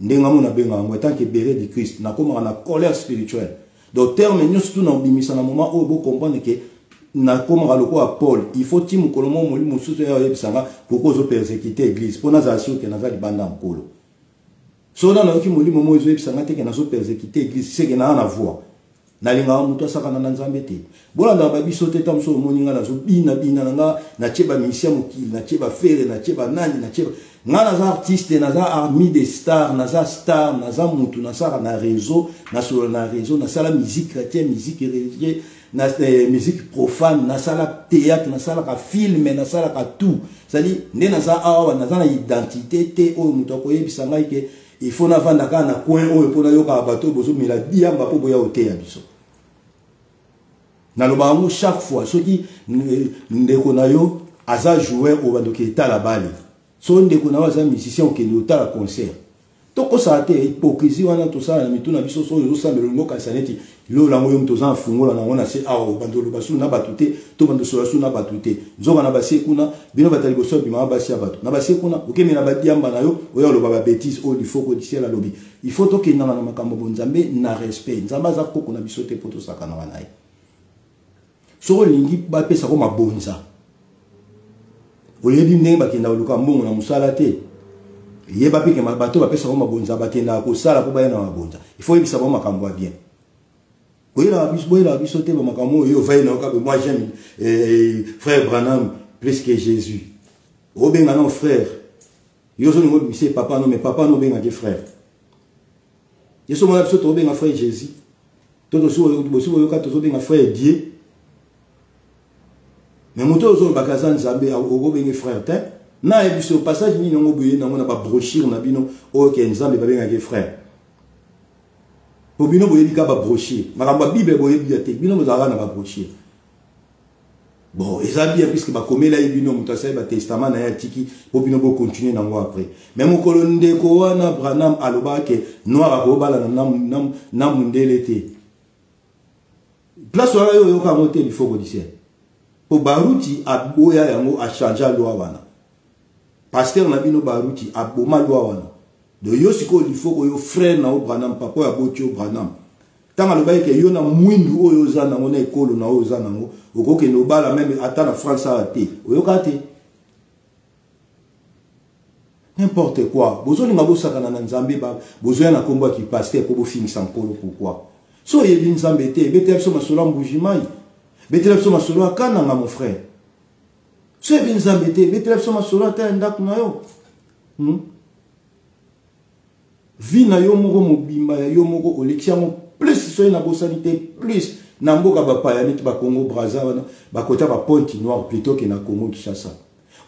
Ndenga mona benga ngo tant que béret de Christ na koma na colère spirituelle. Donc terme nyos tout na bimisa na moment o bo comprendre que na koma loko a Paul il faut timu kolomo moli mususu ya yebisanga koko zo persécuter église pona za sio ke na za libanda nkolo. So na ki moli momo zo yebisanga te ke na zo persécuter église c'est que na voix. Na linga mutu asaka na nzambe te. Bola na babiso te tamso moninga na zo bina nga na cheba misia mokili na cheba fere na cheba nani na cheba nga na za artiste na za army des stars na za star na za mutu na sala na réseau na solo na réseau na sala musique chrétienne musique religieuse na musique profane na sala théâtre na sala ka film na sala ka tout c'est-à-dire ne na za awa na za na identité te o mutu ko yebisanga ke il faut na vanda ka na coin o pona yoka bato bozo mila diamba po boya ote ya biso. Na lobango chaque fois ce qui ndeko na yo aza joueur au bando ki ta la balle so ndeko na aza musicien ki no ta la concert toko sa te hypocrisie wana to sa na mituna biso so yo sa melongo ka saneti lo la moyo mto za fungola na wana se awo bando lo basu na batute to bando so basu na batute nzoba na base kuna bino batali boso bima basi ya bato na base kuna okemi na badiamba na yo oyo lo baba bêtise o il faut ko disier la lobby il faut to ke na makambo bonzambe na respect nzamba za ko kuna biso te poto sakana wana ai so lingi ba pesa ko mabonza oyebi ndenge bakenda luka mbongo na musala te yeba pike bato ba pesa ko mabonza bakenda ko sala ko bayana mabonza il faut yebisa ba makambo bien boyela biso te ba makambo yo vai na ka moi j'aime frère Branham plus que Jésus obenga non frère yo zo ngo bise papa non mais papa no benga ke frère yeso mo biso to benga frère Jésus toto so yo ka to benga frère Dieu. Mais moto zo bakazan zambe ogo bengi frère te Na et puis au passage ni non boye na ba brochure na bino OK nzambe ba benga ke frère. Po bino boye bika ba brochure. Makamba Bible boye biate bino mozara na ba brochure. Bon, et ça bien puisque ba komela bino mutasa ba testament na ya tiki po bino bo continuer nango après. Mais mon kolonde ko wana Branham aloba ke noir ko bala na mundele te. Place oyo yo ka monter il faut que dise. Po baruti aboya yango a changer loi wana. Pasteur na bino baruti aboma loi wana. De yo siko il faut que yo frère na Branham papa ya botio Branham. Tanga loba ke yo na mwindu oyo za na ngona ekolo na oyo za na ngo okoke no bala même ata na France a te. Oyo ka te. N'importe quoi. Bozo ni mabo sakana na Nzambe ba bozo na kombo ki pasteur pour bo finir sans kolo pourquoi. So yebi Nzambe te bete so masolo mbujimai. Bete so masolo akana nga mon frère. So yebi Nzambe te bete so masolo ta ndak na yo. Vi na yo moko mobimba ya yo moko oleksiamo plus so na bosanité plus na mboka ba payani ba Congo Brazzaville ba kota ba Pointe Noire plutôt que na Congo Kinshasa.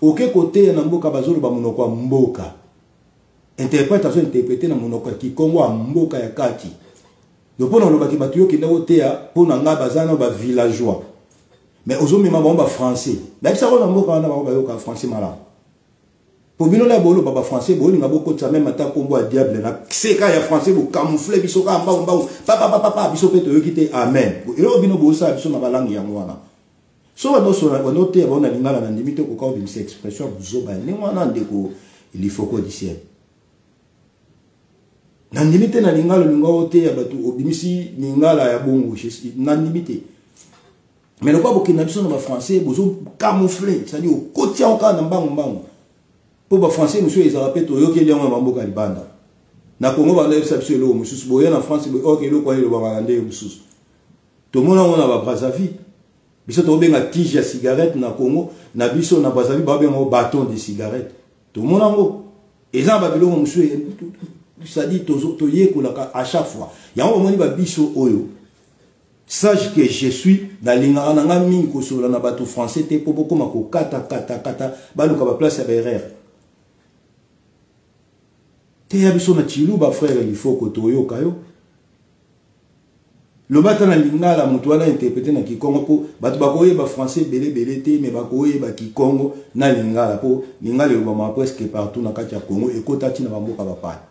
Oke côté na mboka bazolo ba monoko ya mboka. Interprétation interprétée na monoko ki Congo ya mboka ya kati. Donc pour nous baki batuyo ki na otea pour na nga bazana ba villageois. Mais aujourd'hui ma ba français. Mais ça na mboka na ba yo ka français mala. Pour bino la bolo baba français boli nga boko tsa même ata kombo a diable na seka ya français bo camoufler biso ka mba papa biso peto yo kite amen. Elo bino bo sa biso na balangi ya ngwana. So no so na note ya bona lingala na ndimite ko ka obimisa expression buzo ba ni ngwana ndeko il faut ko disier. Na ndimite na lingala lingo ote ya batu obimisi lingala ya bongo na ndimite. Mais le quoi bokina biso na ba français bozo camoufler, c'est-à-dire au kotia on ka na mbango. Pour les Français, monsieur, ils rappellent tout, il y a un mambo calibanda. Na Congo, on a eu ça sur l'eau, monsieur, boyen en France, ok, l'eau, quoi, il va rendre, monsieur. Tout le monde a un Brazzaville. Biso to benga tige ya cigarette na Congo, na biso na Brazzaville, ba benga bâton de cigarette. Tout le monde a un. Et ça, babilo, monsieur, ça dit, to yekolaka à chaque fois. Il y a un moment, ba biso oyo. Sache que je suis dans l'ingana mingi ko sur na bateau français, te po boko mako kata, baluka ba place ya berère. Te yabiso na chilou ba frère il faut que toyo kayo. Le bata na lingala mutu wana interpréter na Kikongo po batu bakoye ba français belé te mais bakoye ba Kikongo na lingala po lingala yo ba presque partout na kati ya Congo et kotati na bamboka ba pa.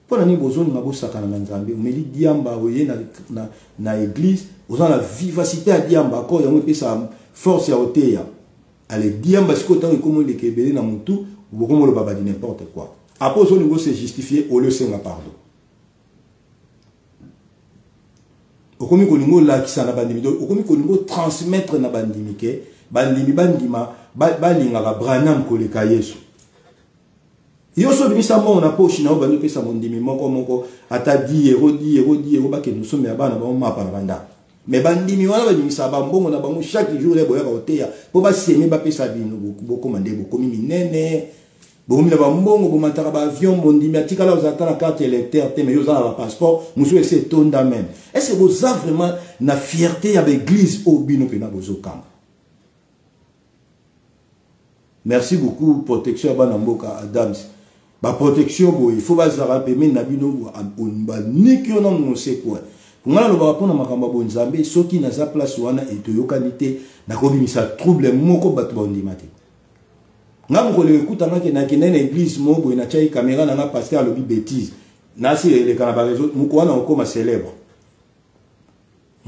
Pour ni bozoni ngabo sakana na Nzambe umeli diamba oye na église ozana la vivacité à diamba ko yango pesa force ya oteya. Ale diamba sikota ko le kebele na mutu bokomo le baba di n'importe quoi. Après, au niveau se justifier au lieu de pardon. Au commis qu'on niveau là qui s'en a bandimi, au commis qu'on niveau transmettre na bandimi ke bandima balinga ba Branham ko le kayesu. Yo so bimisa mo na poche na obanu pesa mondimi moko ata 10 euros ba ke nous sommes ya bana ba mapa na banda. Mais bandimi wana ba bimisa ba mbongo na bango chaque jour le boya ka oteya po ba semi ba pesa bino boko mande boko minene. Bon, il y a un bon avion, bon, il y a un carte électeur, mais il y a un passeport, monsieur, c'est ton même. Est-ce que vous avez vraiment la fierté avec l'église au bino pena bozokam? Merci beaucoup, protection Banamboka Adams. Ba protection, il faut pas se rappeler, mais nabino, ni qui on ne sait quoi. Pour moi, le rapport na makamba bonzambe, ceux qui n'a pas place wana et to yokanité, na kobi misa trouble moko batu bondimate. Nga mukole ekuta ngake na kinene église mobo ina chai caméra na nga pasteur lobi bêtise na si le kanaba réseau mukwana okoma célèbre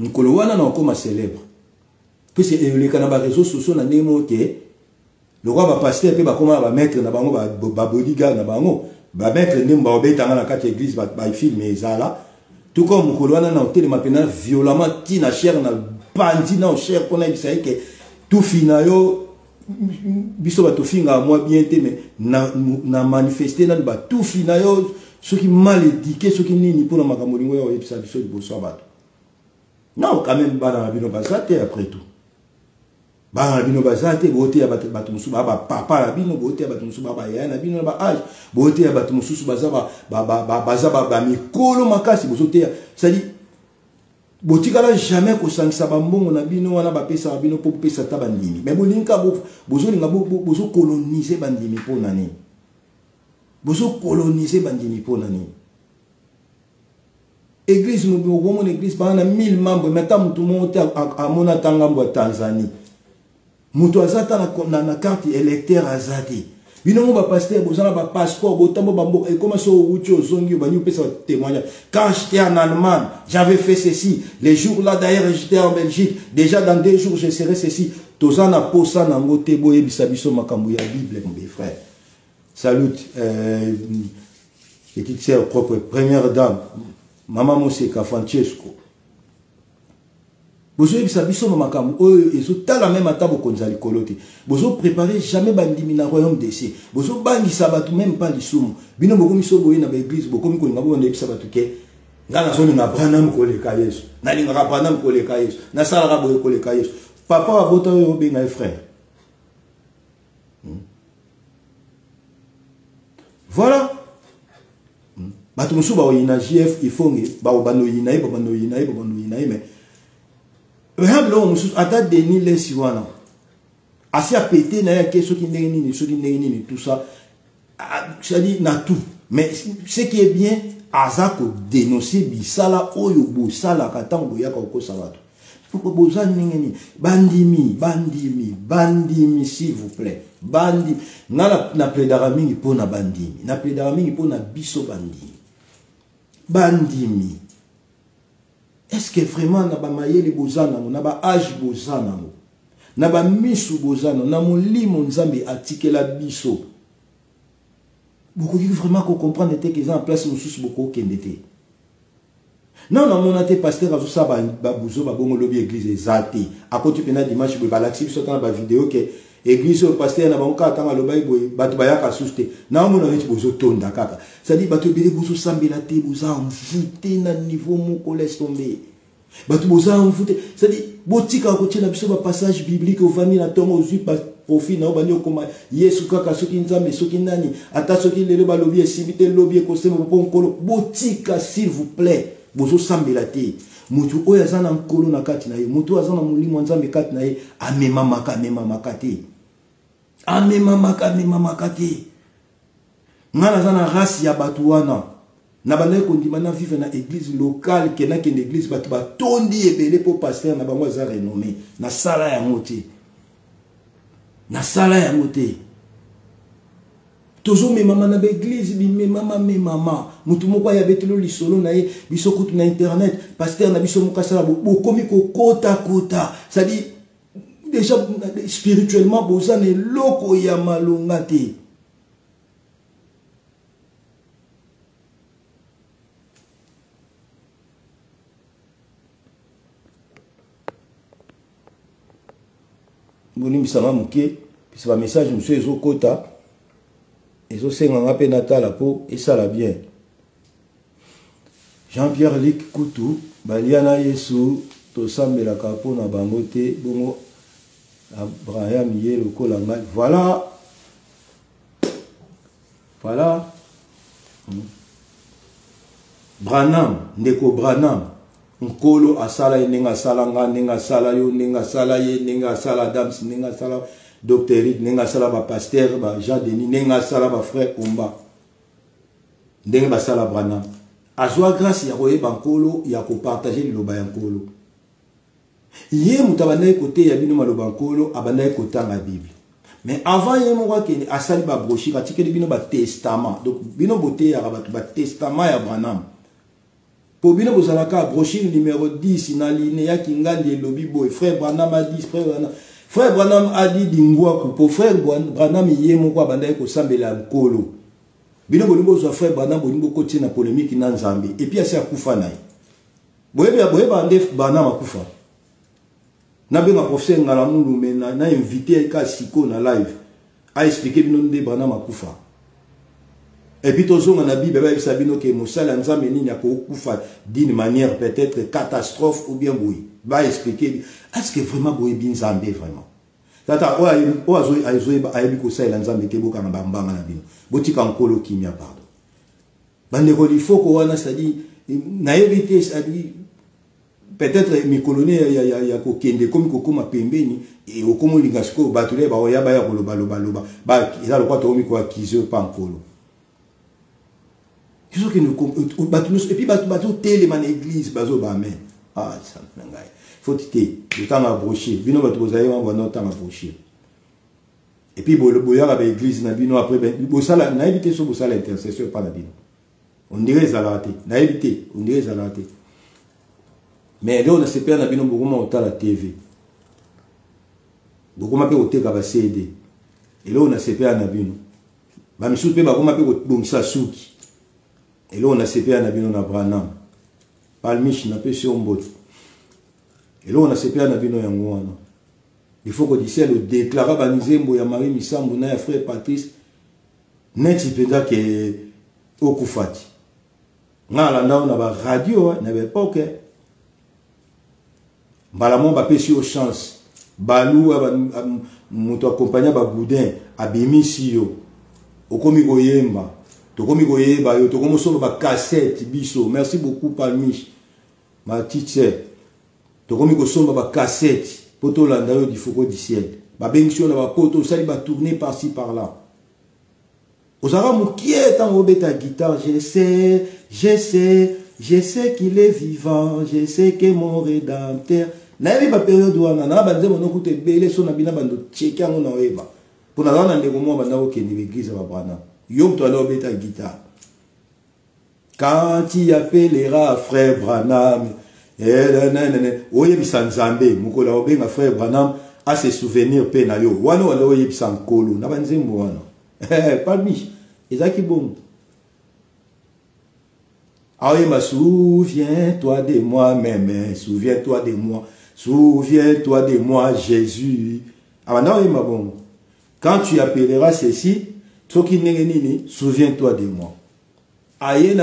mukolo wana na okoma célèbre puis le kanaba réseau sociaux na nemo ke le roi ba pasteur pe ba koma ba maître na bango ba bodyguard na bango ba maître ndimba obetanga na kati église ba film ezala tout comme mukolo wana na hôtel mapena violemment ti na chair na bandi na chair kona bisa ke tout finayo biso bato finga moi bien te mais na manifester na ba tout fina yo ceux qui mal éduqués ceux qui nini pour na makamolingo yo episa biso liboso bato non quand même bana bino bazate après tout bana bino bazate bote ya bato musu ba papa la bino bote ya bato musu ba ya na bino ba âge bote ya bato musu baza ba mikolo makasi bozote c'est dit botikala jamais kosangisa bambongo na bino wana bapesa bino po pesa ta bandimi mais bolinka bozolinga bozo coloniser bandimi po nani bozo coloniser bandimi po nani église nous avons une église pendant 1000 membres maintenant tout le monde a mona tangambo Tanzanie mutu azata na carte électeur azati bino mo ba pasteur bozana ba passeport botambo bambo et comment so ucho zongi ba ñu pesa témoignage quand j'étais en Allemagne j'avais fait ceci les jours là d'ailleurs j'étais en Belgique déjà dans 2 jours je serai ceci tozana posa na ngote boye bisabiso makambo ya Bible mon frère salut petite sœur propre première dame Maman Moseka Francesco. Bozo ebisa biso mamakambo oyo ezotala même ata bokonzali kolote. Bozo préparer jamais bandimi na royaume des cieux. Bozo bangisa batu même pas lisumu. Bino bokomi so boye na ba église bokomi ko ngabo na ebisa batu ke. Ngana so na Branham koleka Yesu. Na linga Branham koleka Yesu. Na sala ka boye koleka Yesu. Papa abota oyo benga frère. Voilà. Batu musu ba oyina JF ifonge ba obano yina mais hablo musu ata deni lesi wana asi a pété na ya keso ki ndeni tout ça ça dit na tout mais ce qui est bien azako dénoncer bisala oyo bo sala katango ya ko sabatu pourquoi bozani ngeni bandimi s'il vous plaît bandi na plaidara mingi pona bandimi na plaidara mingi pona biso bandimi est-ce que vraiment na ba mayeli bozana na ba âge bozana na ba misu bozana na molimo nzambe atikela biso beaucoup qui vraiment ko comprendre que ils en place mususu beaucoup kendete non mon ate pasteur azo sa ba buzo ba bongo lobi église ezati a côté pena dimanche ba laxi biso dans ba vidéo que église au pasteur na banka tanga lobai boy batu bayaka suste na mona neti bozo tonda kaka ça dit batu bele bozo sambela te boza envoûté na niveau moko laisse tomber batu boza envoûté ça dit botika ko tshela biso ba passage biblique au famille na tongo ozu pas profit na obani okoma Yesu kaka soki nzambe soki nani ata soki lelo ba lobi esibite lobi ekosema po nkolo botika s'il vous plaît bozo sambela te mutu oyo azana nkolo na kati na ye mutu azana mulimo nzambe kati na ye amema makate ngana zana race ya batu wana na banaye kondima na vivre na église locale kena kende église batu batondi ebele po pasteur na bango za renommé na sala ya ngote toujours mes maman na ba église mes mama mutu moko ya betelo lisolo na ye biso kutu na internet pasteur na biso moko sala bokomi ko kota ça dit déjà spirituellement bozane loko ya malonga te boni misama muke puis ba message monsieur ezokota ezosenga pe natala po esala bien Jean-Pierre Lick Kutu baliana Yesu to sambela ka po na bango te bongo Abraham yé le kolanga voilà Branham ndeko Branham nkolo asala nenga sala nga nenga sala yo nenga sala ye nenga sala Adams nenga sala Docteur Rick nenga sala ba pasteur ba Jean Denis nenga sala ba frère Omba ndenge ba sala Branham azwa grâce ya koyeba nkolo ya ko partager liloba ya nkolo Yé mutabanaye côté ya bino maloba nkolo abanaye kotanga Bible mais avant yé mo kwa kene asali ba brochure atikeli bino ba testament donc bino boté ya ba testament ya Branham pour bino bozalaka brochure numéro 10 na linéa kingandi lobi boy frère Branham a dit frère Branham a dit dingwa pour frère Branham yé mo kwa bandaye ko sambela nkolo bino bolingo zo frère Branham bolingo kotie na polémique na Nzambe et puis asa kufa naye boyeba ndef Branham akufa na benga professeur ngala mundu mena na invité ka siko na live a expliquer bino nde Branham akufa et puis tozonga na Bible ba sabino ke mosala Nzambe nini akufa d'une manière peut-être catastrophe ou bien boui va expliquer est-ce que vraiment boui bin Nzambe vraiment tata oazo ayebi ko sala Nzambe ke boka na bambanga na bino botika nkolo kimia pardon bande ko il faut ko wana c'est-à-dire na yebite c'est-à-dire peut-être mes colonies ya kokende comme kokoma pembeni et okomo lingasiko batule ba oya ba ya koloba loba ba eza lokwa to mi ko akize pa nkolo. Ils ont que nous et puis batu télé man église bazo ba amen. Ah ça ngai. Faut tité le temps à brocher. Bino batu bozaye on va temps à brocher. Et puis boya ba église na bino après bosala na éviter so bosala intercession pas na bino. On dirait zalate. Na éviter, on dirait zalate. Mais là on a se perd na bino bokoma ota la TV. Bokoma pe oteka ba CD. Et là on a se perd na bino. Ba misu pe bakoma pe bongisa suki. Et là, on a CPA Nabino Nabranam. Palmiche n'a pas sur mbot. Et là, on a CPA Nabino Yangouana. Il faut que d'ici le déclare Banizembo ya Marie Missambo na frère Patrice. Net ipenda ke okufati. Nga landa on a ba radio na ba époque. Balamon ba pesi au chance. Balou muto accompagna ba boudin abimisi yo. Okomi goyemba. Tokomi goyeba yo tokomo so ba cassette biso. Merci beaucoup Palmiche. Ma petite sœur. Tokomi ko somba ba cassette poto landa yo di foko di ciel. Ba bengisho na ba poto sali ba tourner par-ci par-là. Osara mukie tan obeta guitare, je sais qu'il est vivant, je sais que mon rédempteur. Na yebi ba période wana na ba nzemo no kute bele so na bina bando cheka ngo na weba. Pona na ndeko mo ba na okende l'église ba bana. Yom to alors beta guitare. Quand il appellera frère Branham, oye bisanzambe, mukola obenga frère Branham a ses souvenirs pe na yo. Wano wala oye bisankolo, na banzembo wana. Palmiche, ezaki bon. Ah oui, souviens-toi de moi, même, souviens-toi de moi, souviens-toi de moi, Jésus. Ah non, ma bon. Quand tu appelleras ceci, souviens-toi de moi. Aïe,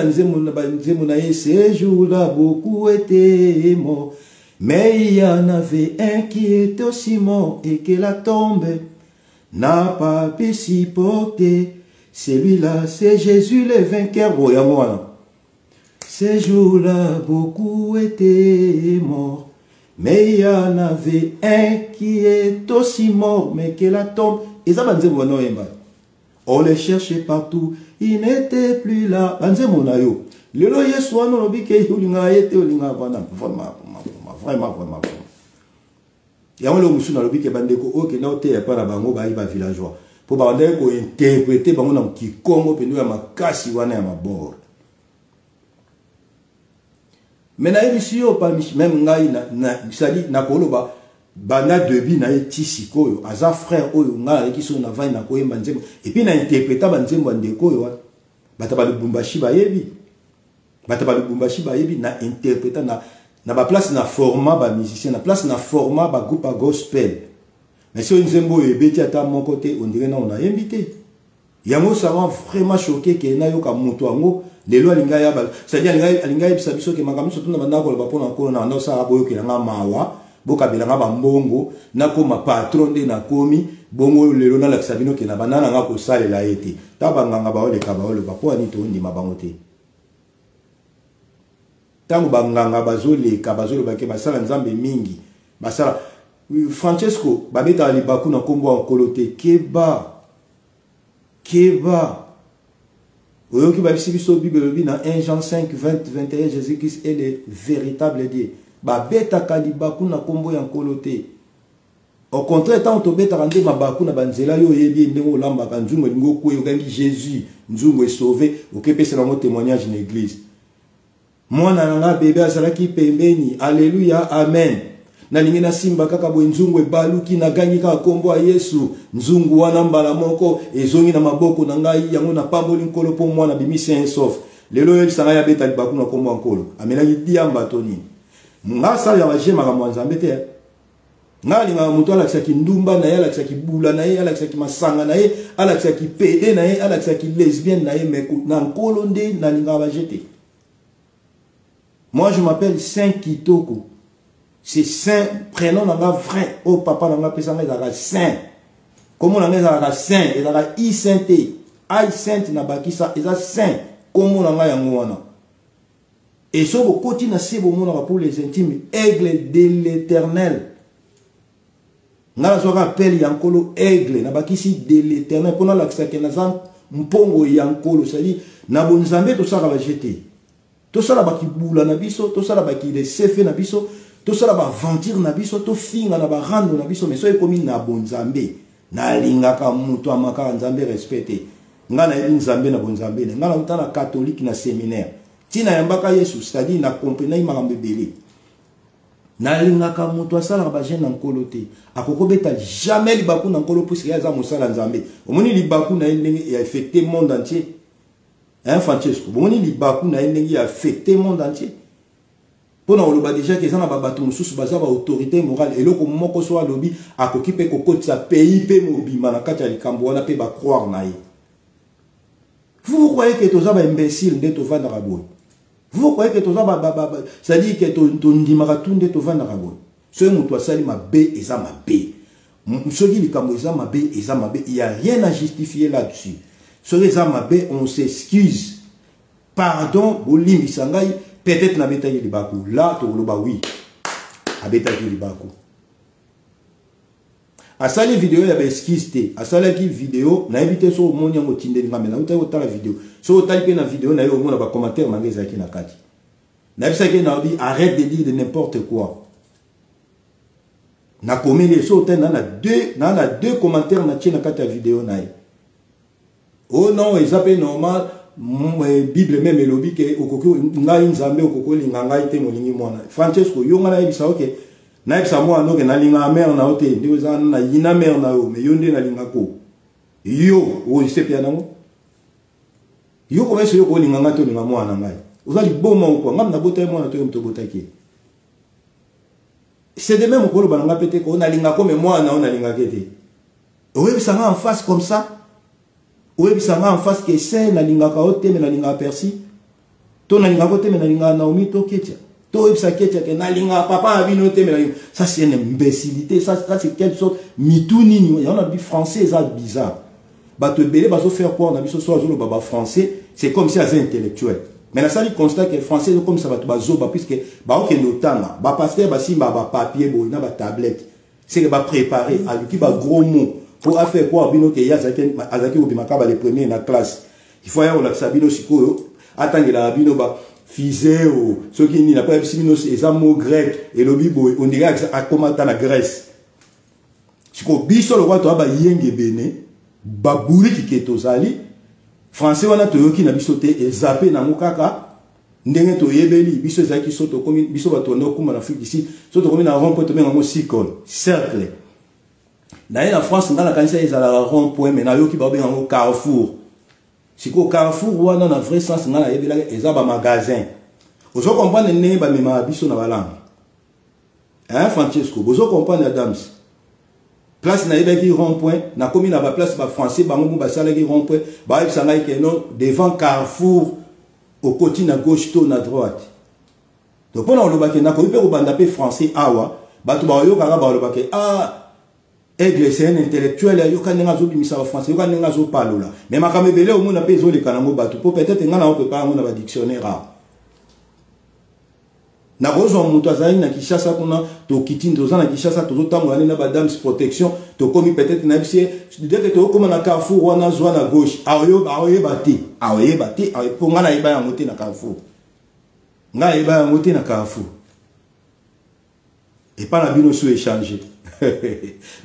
ces jours-là, beaucoup étaient morts. Mais il y en avait un qui était aussi mort et que la tombe n'a pas pu s'y porter. Celui-là, c'est Jésus le vainqueur. Ces jours-là, beaucoup étaient morts. Mais il y en avait un qui est aussi mort, mais que la tombe. Et ça, on les cherchait partout, il n'était plus là. Vraiment, vraiment. Il y a un homme qui a dit que il n'y a pas de villageois. Pour interpréter qui Congo, puis nous avons cassé ma bord. Mais ici, même na koloba bana debi na etisiko yo aza frère oyo nga ki so na vai na koyemba nzembo et puis na interpréta banzembo ndeko yo bata ba Lubumbashi ba yebi na interpréta na ba place na format ba musicien na place na format ba groupe gospel. Mais si nzembo yo ebeti ata mon côté on dirait na on a invité yango ça va vraiment choqué que na yo ka mutu ango lelo alinga ya ba c'est-à-dire alinga bisa biso ke makambo so tuna banda ko ba pona ko na ndo sa boyo ke na mawa boka bilanga ba mbongo na koma patron de na komi bongo lelo na la sabino ke na banana nga ko salela ete tabanganga ba ole ka ba ole ba po ani to ndima bango te tango banganga bazole ka bazole ba ke basala nzambe mingi basala Francesco babeta ali baku na kombo en kolote keba oyoki babisi biso Bible na 1 Jean 5 20 21 Jésus-Christ est le véritable Dieu. Babeta kalibaku na kombo ya nkolote. Au contraire, tant to beta rande mabaku na banzela yo yebi ndeko lamba kanzungu lingo ko yogangi Jésus nzungu est sauvé okepesa na témoignage na église. Mwana nga bébé azalaki pembeni. Alléluia, amen. Na lingina simba kaka bo nzungu ebaluki na gangi ka kombo ya Yesu nzungu wana mbala moko ezongi na maboko na ngai yango na pamboli nkolo po mwana bimisi un sauf. Lelo yebisanga ya beta libaku na kombo nkolo. Amelaki diamba toni. Nga sa ya bajema ka mwanzambe te. Nga linga mutu alakisaki ndumba na ye alakisaki bula na ye alakisaki masanga na ye alakisaki pede na ye alakisaki lesbienne na ye meku na nkolo nde na linga bajete. Moi je m'appelle Saint Kitoko. C'est saint prénom nanga vrai. Oh papa nanga pesanga ezaka saint. Comment nanga ezaka saint ezaka I sainté. I saint na bakisa eza saint. Comment nanga yango wana. Et ce côté na c'est bon pour les intimes, aigle de l'Éternel. Ngala soka appelle yankolo aigle na bakisi de l'Éternel pona la kisake na zan mpongo yankolo c'est-à-dire na bonzambe to sala ba jeter. To sala ba kibula na biso, to sala ba ki de sefe na biso, to sala ba aventure na biso, to finga na ba rando na biso mais so ekomi na bonzambe. Na lingaka mutu amaka nzambe respecté. Ngana yeli nzambe na bonzambe. Ngana utana catholique na séminaire. Tina yambaka Yesu, c'est-à-dire na comprendre makambe belé. Na lingaka mutu asala ba jeune nkolo te. Akoko beta jamais libaku na nkolo puisque yaza mosala nzambe. Omoni libaku na ndenge ya affecté monde entier. Hein Francesco, omoni libaku na ndenge ya affecté monde entier. Pona oloba déjà que ça na ba bato mususu baza ba autorité morale eloko moko so alobi akoki pe kokotisa pays pe mobima na kati ya likambo wana pe ba croire na ye. Vous croyez que tous les imbéciles de Tovan Araboy? Vous croyez que tous les ça dit que ton dimaratun de Tovan Araboy? Ce mot sali ma B et ça ma B. Ce qui est comme ça ma B et ça ma B. Il n'y a rien à justifier là-dessus. Ce qui est ma B, on s'excuse. Pardon, Bolim Sangai, peut-être na betaille de Bakou. Là, tu le oui. A betaille de Bakou. A sali vidéo ya beskiste a sali ki vidéo na éviter so moni yango tindeli ngamena uta la vidéo so type na vidéo na yo mona ba commentaire mangeza ki na kati na bisa ki na bi arrête de dire de n'importe quoi na komeli so na deux commentaires na tina kati ya vidéo na ye oh non ezape normal Bible même elobi ke okoko ngai nzambe okoko linga ngai te molingi mwana Francesco yo ngana bisa okay na epsa mo anoke na linga mer na ote ndi ozana na yina mer na yo me yonde na linga ko yo o isepia nango yo ko meso yo ko linga ngato linga mo na ngai ozali boma ko ngam na bota mo na to mto botaki c'est de même ko lo bananga pete ko na linga ko me mo na ona linga kete o ebisa nga en face comme ça o ebisa nga en face que c'est na linga ka ote me na linga persi to na linga ko te me na linga na omi to ketia. Ça c'est une imbécilité, ça c'est quelque chose mitouni. On a dit français, c'est bizarre. Bah te belé, bah faire quoi? On a dit ce soir le français, c'est comme si c'est intellectuel. Mais là ça dit constate que français comme ça va tout bah puisque bah ok notant là, bah passer bah si bah papier, bah bah tablette, c'est que bah préparer, avec qui bah gros mots pour faire quoi? Bino que y a azaki ou bimakaba les premiers dans la classe. Il faut y avoir la sabino siko, attendre la bino bah Physeo, ce qui n'a pas c'est un mot grec, et le bibo, on dirait à comment dans la Grèce. Si on biso le roi, tu as yenge bene, babouri qui est aux alliés, français, on a tout qui n'a bisoté, et zappé na mukaka, ndenge to yebeli, biso zaki soto comme biso batono comme en Afrique ici, soto comme na rond-point, tu mets un mot cycle, cercle. D'ailleurs, la France, dans la canisa, ils ont la rond-point, mais na yo qui va bien en carrefour. Si au carrefour ou dans le vrai sens dans la ezaba magasin vous comprenez ne ba mema biso na balanga hein Francesco vous comprenez Adams place na yebeki rond-point na komi na ba place ba français ba ngo ba sala ki rond-point ba yeb sanga ke non devant carrefour au côté na gauche to na droite donc pendant le baké na ko pe ko banda pe français awa ba to ba yo kanga ba le baké ah aigle c'est un intellectuel yo kanenga zo bimisa ba français yo kanenga zo palola mais makame belé au mona pe zo le kanango batu po peut-être ngana on peut pas ngona ba dictionnaire na bozo mutu azali na Kishasa kuna to kitindo za na Kishasa to tambo na ba dams protection to komi peut-être na bisi dès que to koma na carrefour wana zo na gauche aoye bati po ngana iba ya moté na carrefour nga iba ya moté na carrefour et pas la bino sous échanger.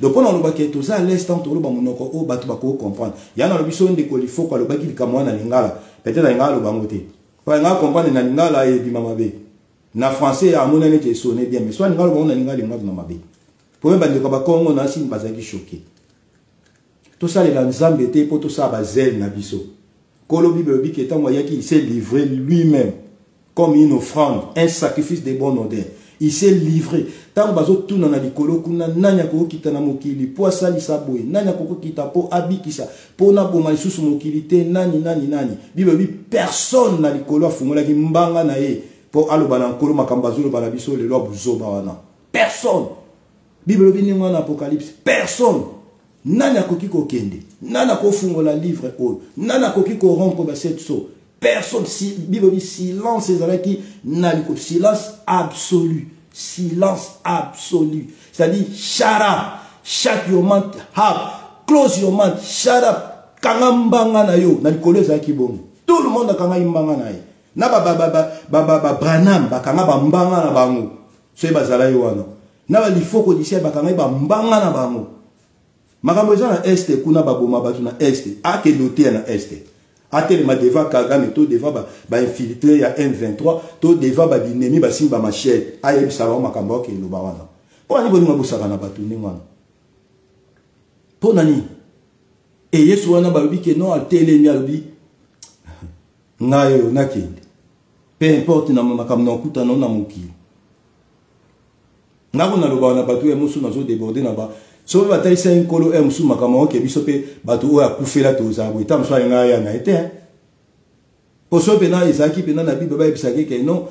Donc pendant le bac tout ça l'instant tout le bamonoko o batu bako comprendre yana le biso ndeko il faut quoi le bac il kamwa na lingala peut-être ngala le bangote pas ngala comprendre na lingala et bimamabe na français à mon année sonné bien mais soit ngala bon na lingala ngala na mabe pour même bande ko ba kongo na sin bazaki choqué tout ça les nzambe te pour tout ça bazel na biso kolo bible bi que tant moyen qu'il s'est livré lui-même comme une offrande un sacrifice de bonne odeur. Il s'est livré. Tant bazo tout na likolo kuna nanya ko kita na mokili po asali saboye nanya ko kita po abikisa po na boma lisusu mokili te nani bible bi personne na likolo afungola ki mbanga na ye po aloba na nkolo makambazolo bana biso le loi buzoba wana personne bible bi ningo na apocalypse personne nanya ko kiko kende nana ko fungola livre o nana ko kiko rompo ba setso personne, Bible dit silence, silence absolu. Silence absolu. C'est-à-dire, shut up, shut your mouth up, close your mouth, shut up. Kangambanga na yo, na likolo ezaki bongo. Tout le monde a kanga imbanga na ye. Na Branham, bakanga bambanga na bango. Soye bazala yo wana. Na ba lifoko disi bakanga bambanga na bango. Makambo eza na este kuna baboma batu na este. Ake doté na este. Ate ma deva Kagame to deva ba infiltré ya M23 to deva ba binemi ba simba machette. Aye bisaba makambo ke loba wana. Po ani boni mabusaka na batu ni wana. Po nani? E Yesu wana balobi ke non atelemi alobi ngayo nakende. Peu importe na makambo na kuta na mokili. Ngabo na loba na batu ya musu nazo déborder na ba. So bataille c'est un colo et musu makambo ke biso pe batu o akufela to zabo eta musu ngaya na ete. Poso pe na izaki pe na Bible ba ebisaki ke non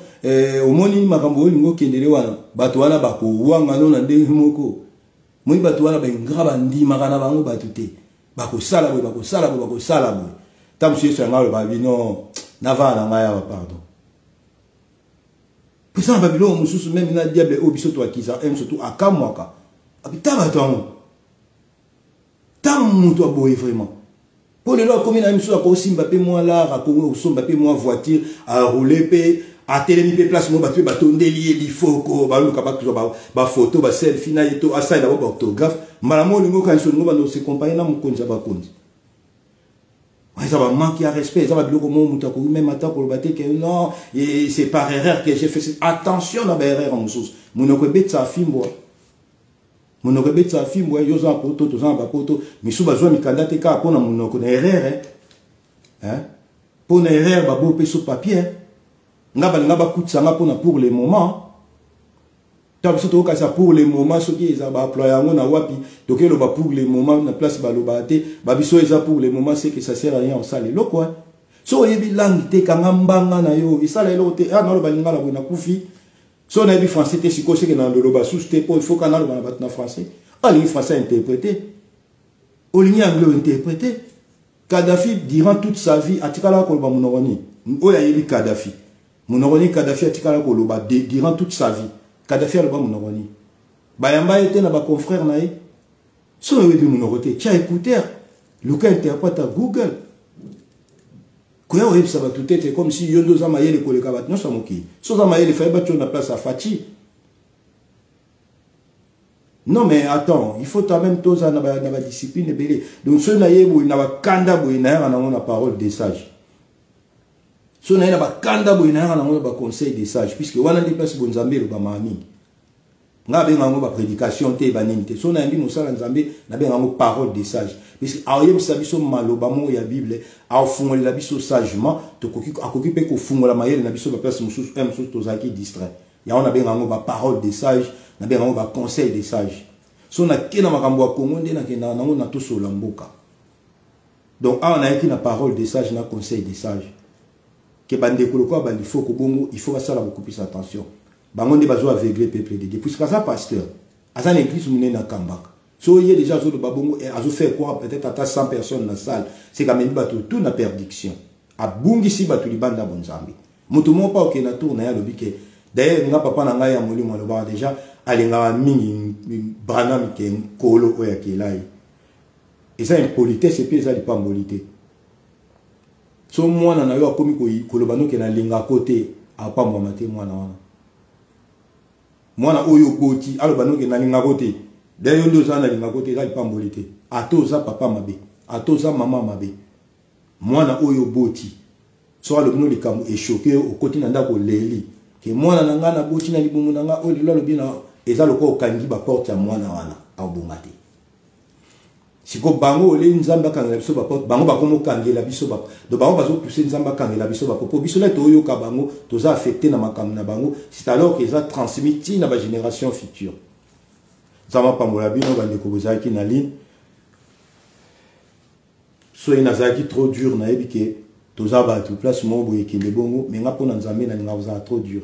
omoni makambo lingo kendele wana batu wana bako wanga no na ndenge moko. Moi batu wana ba ngaba ndi makana bango batu te. Bako sala bo. Tam si so ngalo ba bino nava na ngaya pardon. Pesa Babylone mususu même na diable obiso to akiza surtout akamwaka. Abitaba to. Tam mutu aboye vraiment. Pour les lois comme na miso ko simba pe moi là ko somba pe moi voiture à rouler pe à télémi pe place mo batu batondeli li foko ba luka ba photo ba selfie na yeto asa na ba orthographe malamo lingo kan so ngo ba no se compagnie na mukonza ba konzi. Ça va manquer à respect, ça va bloquer mon moutako, même attends pour le battre que non, et c'est par erreur que j'ai fait. Attention à la erreur en sous. Mon okebet sa film bois. Mon okebet sa film bois, yo za poto, to za ba poto, mais sous besoin mi kandate ka pona mon okone erreur hein. Pona erreur ba bo pe sur papier. Ngaba kutsa nga pona pour le moment. Pour les moments, ce qui est employé na wapi, donc le pour les moments, na place balobate, babiso eza pour les moments, c'est que ça sert à rien en salle. Lo quoi. So yebi langue te kangambanga na yo, et ça là te ah na lo balinga la bona kufi. So na yebi français te siko c'est que na lo ba sous te il faut qu'on a le na français. Ah les français interprété. Au ligne anglais interprété. Kadhafi durant toute sa vie atikala ko ba monoroni. Oya yebi Kadhafi. Monoroni Kadhafi atikala ko lo ba durant toute sa vie. Kadhafi alba monoroni. Bayamba était na ba confrère naï. So yebi monorité. Tu as écouté Luka interprète à Google. Koya oyebi ça va tout être comme si yondo za mayele ko le kabat no samoki. So za mayele fa ba na place à Fati. Non mais attends, il faut quand même tous na ba discipline belé. Donc ce na yebu na ba kanda bo ina na la parole des sages. So na ba kanda bo ina na ba conseil des sages puisque wana ndi place bo nzambe lo ba mami. Nga benga ngo ba prédication te ba ninte. So na ndi mosala nzambe na benga ngo parole des sages. Puisque aoyem sabiso maloba mo ya Bible a fungola biso sagement to akoki pe ko fungola mayele na biso ba place mususu mususu to zaki distrait. Ya on a benga ngo ba parole des sages, na benga ngo ba conseil des sages. So na kena makambo ya Kongo nde na kena na ngo na to so lamboka. Donc on a écrit la parole des sages na conseil des sages. Que bande ko ko ba il faut ko bongo, il faut que ça la beaucoup plus attention. Bango nde bazo aveugler peuple de Dieu. Puisque ça pasteur, asa l'église mune na kambaka. So il y a déjà sur le babongo et à faire quoi peut-être à 100 personnes dans la salle. C'est quand même tout na perdiction. A bungi si batu libanda bonzambi. Mutumo pa okena tour na ya lobike. D'ailleurs nga papa na nga ya moli mo loba déjà alinga mingi Branham ke kolo oya ke lai. Et ça impolitesse et puis ça pas impolité. So mwana na yo akomi ko lobano ke na linga côté a pas moi maté mwana wana. Mwana oyo koti alobano ke na linga côté. D'ailleurs, deux ans, il m'a côté, il pas molité. A tous ça, papa m'a bé. A tous ça, maman m'a bé. Moi, na oyo boti. Soit le nom de Kamu est choqué au côté d'un dako leli. Que moi, na boti na libumu nanga, o lilo bien, et ça le corps kangi ba porte à moi na wana, à bongate. Si ko bango le nzamba kanga biso ba porte, bango ba komo kangi la biso ba. Do bango bazo pousser nzamba kangi la biso ba. Pour biso la toyo ka bango, toza affecté na makam na bango. C'est alors que ça transmis na ba génération future. Zama pambola bino bande ko bozaki na ligne so ina zaki trop dur na ebike toza ba tout place mo boye kende bongo mais nga pona nzambe na nga trop dur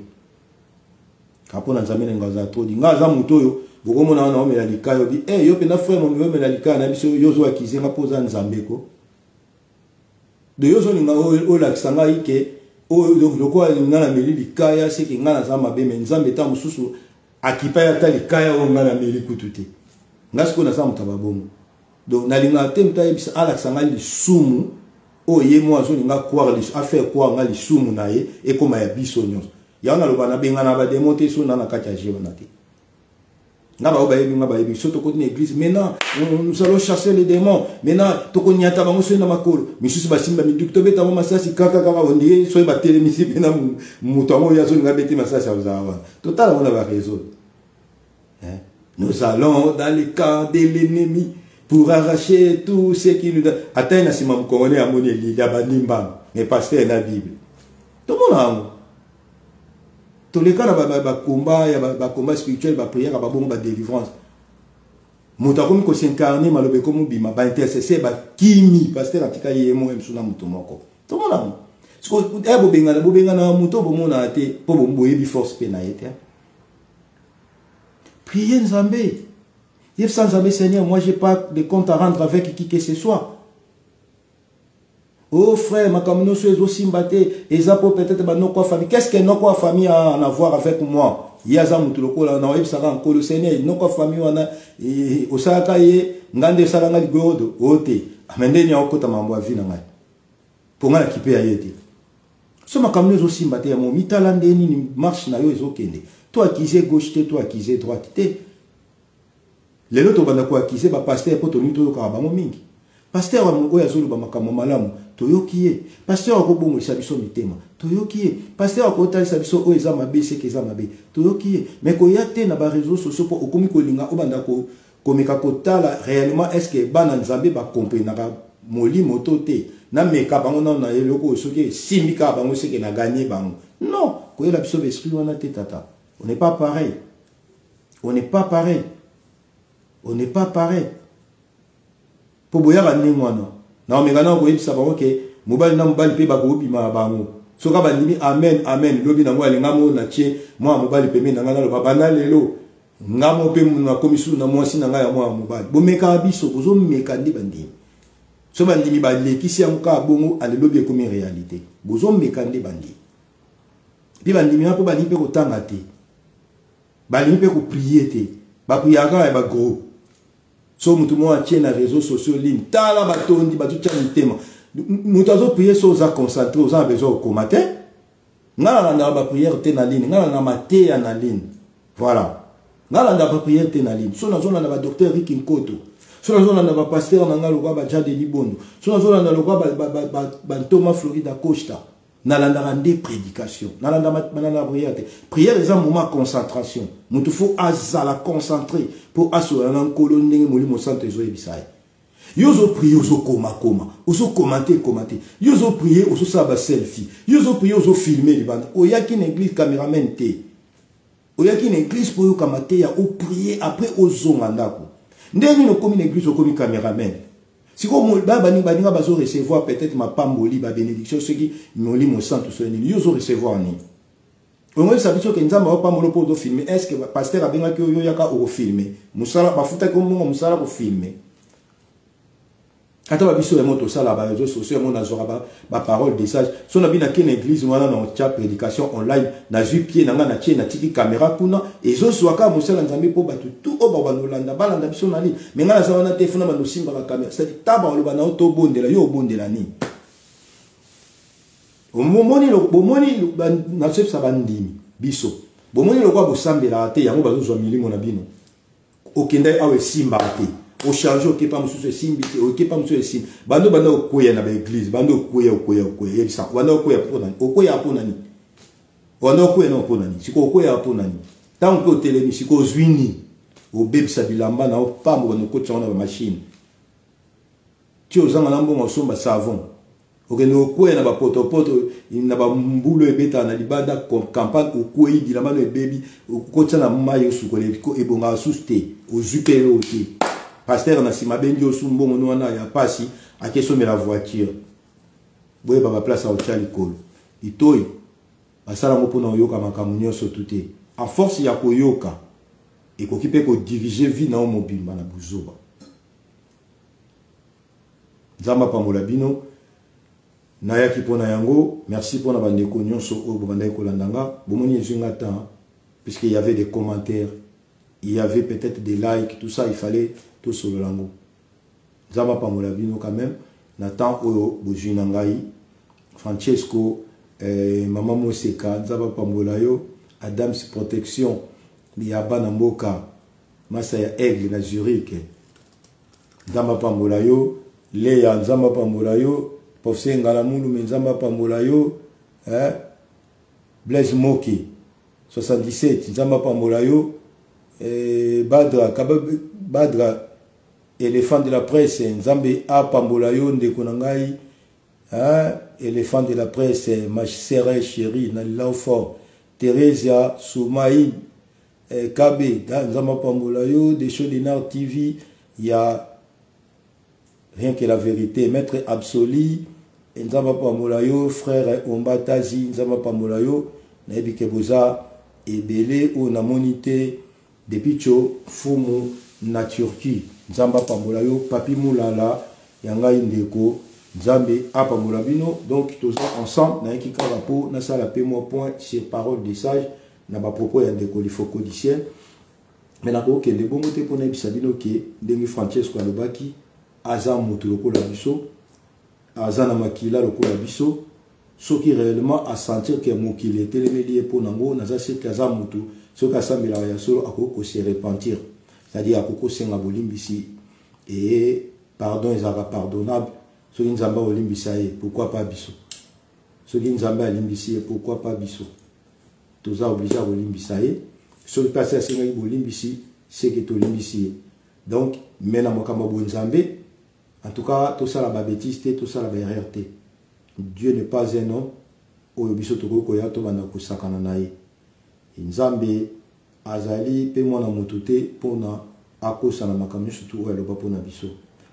ka pona nzambe na nga trop dur nga za muto yo bokomo na na omela likayo bi yo pe na frère mo omela likayo na biso yo zo akize nga poza nzambe ko de yo zo ninga o la kisanga ike o loko ngana meli likaya c'est que ngana za mabe mais nzambe ta mususu akipa ya ta likaya o ngana meli kututi ngasko na sa mutaba bongo donc na linga temta ebisa ala kisanga lisumu o ye mo azo ninga croire les affaire quoi nga lisumu na ye e koma ya biso nyonso ya na loba na benga na ba démonter so na kati jewa na te nga ba yebi so to continue église maintenant nous allons chasser les démons maintenant to ko nyata ba so na makolo misusu ba simba mi dukto beta mo masasi kaka on dit so ba tele misi pena muto mo ya so nga beti masasi azawa total on a ba raison nous allons dans les camps de l'ennemi pour arracher tout ce qui nous atteint na sima mkongone ya moni li ya banimba mais pasteur na bible tout le monde tous les cas ba combat ya ba combat spirituel ba prière ba bon ba délivrance muta comme ko s'incarner malobe comme bima ba intercesseur ba kimi pasteur atika yemo emsuna muto moko tout le monde parce que bo benga na muto bo mona te po bo mboyebi force pe na yete priez Nzambe. Sans jamais, Seigneur, moi j'ai pas de compte à rendre avec qui que ce soit. Oh frère, ma communauté soit aussi mbatté, et ça peut peut-être nos quoi famille. Qu'est-ce que nos quoi famille a à voir avec moi? Il y a ça mutuloko là, on a eu ça encore le Seigneur, nos quoi famille on a au Sakaye, ngande salanga ligodo, ote. Amende ni okota mambo avi na ngai. Pour nga kipe ayete. So ma communauté aussi mbatté ya mo mitalande ni marche na yo ezokende. Toi acquise gauche, toi acquise droite. Les autres banda ko akise ba pasteur po toni to ka ba mingi pasteur wa mungo ya zulu ba makamo malamu to yokiye pasteur ko bongo isabiso mitema to yokiye pasteur ko tali sabiso o eza mabe se ke eza mabe to yokiye mais ko yate na ba réseaux sociaux po okomi ko linga o banda ko komeka ko tala réellement est-ce que bana nzambe ba comprendre ka moli motote na meka bango na eloko soki simika bango se ke na gagner bango non ko yela biso esprit wana te tata on n'est pas pareil. On n'est pas pareil. Pour boya ba ningwana. Na omega na ko yebisa ba ke mobali na mobali pe ba ko bima bango. Soka ba ndimi amen amen lobi na ngwa ngamo na tie moi mobali pe me na ngana lo ba na lelo. Ngamo pe na komisu na mwasi na ngaya moi mobali. Bo meka biso bozo meka ndi bandi. So ba ndimi ba lekisi amka bongo ale lobi comme réalité. Bozo meka ndi bandi. Bi ba ndimi po ba ni pe ko tanga te. Ba ni pe ko prier te. Ba priaka e ba gros. So mutu mo atie na réseaux sociaux ligne tala batondi batucha mitema mutu azo prier so za concentré oza besoin komate ngala na ba prière te na ligne ngala na mate ya na ligne voilà ngala na ba prière te na ligne so na zona na ba docteur Rick Nkoto so na zona na ba pasteur na ngalo ba Jade Libondo so na zona na lokwa ba Thomas Florida Costa na landa des prédications na landa na prière est un moment de concentration mutu faut azala concentrer pour assurer un colonne moli mo santo ezo ebisai yozo prier ozo koma ozo commenter yozo prier ozo saba selfie yozo prier ozo filmer libanda oyaki na église caméraman te oyaki na église pour yo kamate ya o prier après ozo ngandako ndeni no komi na église okomi caméraman si comme bani bazo recevoir peut-être ma pamboli ba bénédiction ceux qui moli mo santo so ni yozo recevoir ni on va savoir que nzamba va pas molo pour filmer est-ce que pasteur abenga que yo yaka o filmer musala bafuta ko mo musala ko filmer ata ba biso ya moto sala ba réseaux sociaux mon azora ba parole de sage so na bina ken église wana na cha prédication online na ju pied na na tie na tiki caméra kuna ezo swaka musala nzambe po batu tout o ba landa balanda biso na li mais ngana sa wana te funa ba no simba ba caméra c'est taba lo ba na to bondela yo bondela ni bomoni na chef sabandimi biso bomoni lokwa bosambela te yango bazozwa milimo na bino okenda awe simba te o changer okepa mususu simbi te okepa mususu simbi bando okoya na ba église bando okoya yebisa bando okoya pona ni bando okoya na pona ni siko okoya pona ni tant que telemi siko zwini o bebisa bilamba na opambo bando kotsa na ba machine ti ozanga na mbongo somba savon okende okoya na ba poto na ba mbulo ebeta na libanda campagne okoyi bilamba no ebebi okotsa na mayo sukole ko ebonga suste ozupele ote pasteur na sima bengi osumbongo no na ya pasi akesomela la voiture boye ba place a ochali kolo itoi basala mo pona oyoka makamu nyonso tuté a force ya koyoka et ko kipe ko diriger vie na mobile na buzoba zamba pambola bino nayaki pona yango. Merci pour la bande nyonso o bande kolandanga bomoni ezinga temps puisqu'il y avait des commentaires, il y avait peut-être des likes, tout ça, il fallait tout sur le lango. Zama Pamolabino quand même, Nathan Oyo Bojinangai, Francesco, Maman Moseka, Zaba Pamolayo, Adams Protection, Yaba Namboka, Masaya Aigle na Zurich, Zama Pamolayo, Léa Zama Pamolayo, Pofse Ngalamulu, Zama Pamolayo, Blaise Moki, 77, Zama Pamolayo, Badra, éléphant de la presse, Nzambe A Pambolayo, Ndekonangai, éléphant de la presse, ma sœur chérie, Nalilao Fort, Theresia, Soumaï, Kabe, Nzamba Pambolayo, des shows d'Inar TV, il y a rien que la vérité, Maître Absoli, Nzamba Pambolayo, frère Ombatazi, Nzamba Pambolayo, Naebi Keboza, Ebele, ou Namonité, depuis Tcho, Fumu, na Turquie, Nzamba Pambolayo, Papi Moulala, Yanga Indeko, Nzambe Apamolabino, donc tous ensemble, na Ekika Rapo, na sala pemo point sur parole des sages, na ba propos Yandeko, il faut codicien. Mais na ko ke le bon moté pour na bisabino ke, Demi Francesco Alobaki, Aza Mutuloko la biso, Aza na Makila loko la biso, ce qui réellement a sentir que Mokile était le médié pour Nango, Naza se Kaza Mutu, ce qui a semblé la Yasolo, à quoi se repentir. C'est-à-dire à Koko Senga Bolimbisi et pardon, ils sont pardonnables. Ceux qui Nzamba Olimbisaye, pourquoi pas Bisso? Ceux qui Nzamba Olimbisaye, pourquoi pas Bisso? Tous ça obligé à Olimbisaye. Ceux qui passent à Senga Olimbisi, c'est que tu Olimbisi. Donc, maintenant, Mokamabo Nzambe, en tout cas, tout ça la bêtise, tout ça la RRT. Dieu n'est pas un homme. Oyobiso Toko Koyato Banako Sakananaye. Nzambe. Azali pe mwana mutute pona akosa na makamyo surtout oyo loba pona biso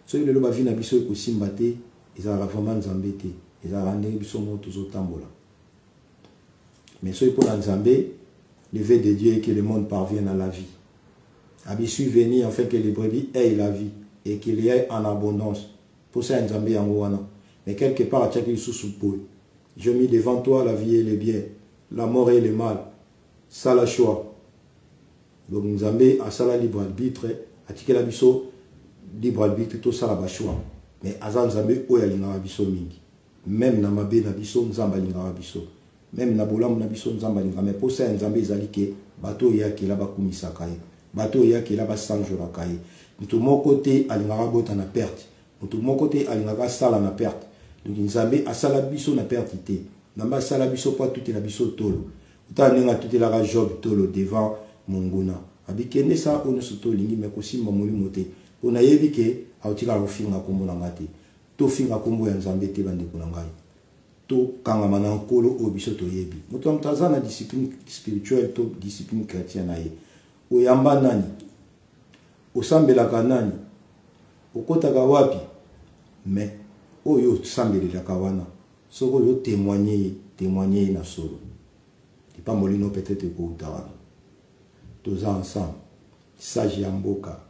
so ile loba vina biso ko simbate ezala vraiment Nzambe te ezala ndenge biso mo tozotambola mais so pona Nzambe le vœu de Dieu est que le monde parvienne à la vie abisu venir en fait que les brebis aient la vie et qu'il y ait en abondance pour ça Nzambe yango wana mais quelque part à chaque sous je mis devant toi la vie et le bien la mort et le mal ça la choix. Donc Nzambe a ça la libre arbitre, a tiqué la biso libre arbitre tout ça la choix. Mais Azan Nzambe oya linga biso mingi. Même na mabe na biso Nzamba linga biso. Même na bolam na biso Nzamba linga. Mais pour ça Nzambe ezalike bato ya ki la bakumisa kai. Bato ya ki la ba sanjora kai. Mutu mon côté alinga bota na perte. Mutu mon côté alinga sala na perte. Donc Nzambe a sala biso na perte té. Namba sala biso pas tout na biso tolo. Uta ninga tout la job tolo devant Monguna. Abikene sa ono soto lingi mekosimba moli mote. Ona yebike autika rofinga kombo na ngati. To finga kombo ya Nzambe te bande ko ngai. To kanga mana nkolo obiso to yebi. Moto mtazana discipline spirituelle to discipline chrétienne aye. Oyamba nani? Osambelaka nani? Okotaka wapi? Mais oyo sambelaka wana. Soko yo témoigner na solo. Ti pa molino peut-être ko utara. Tous ensemble, Sage Yamboka,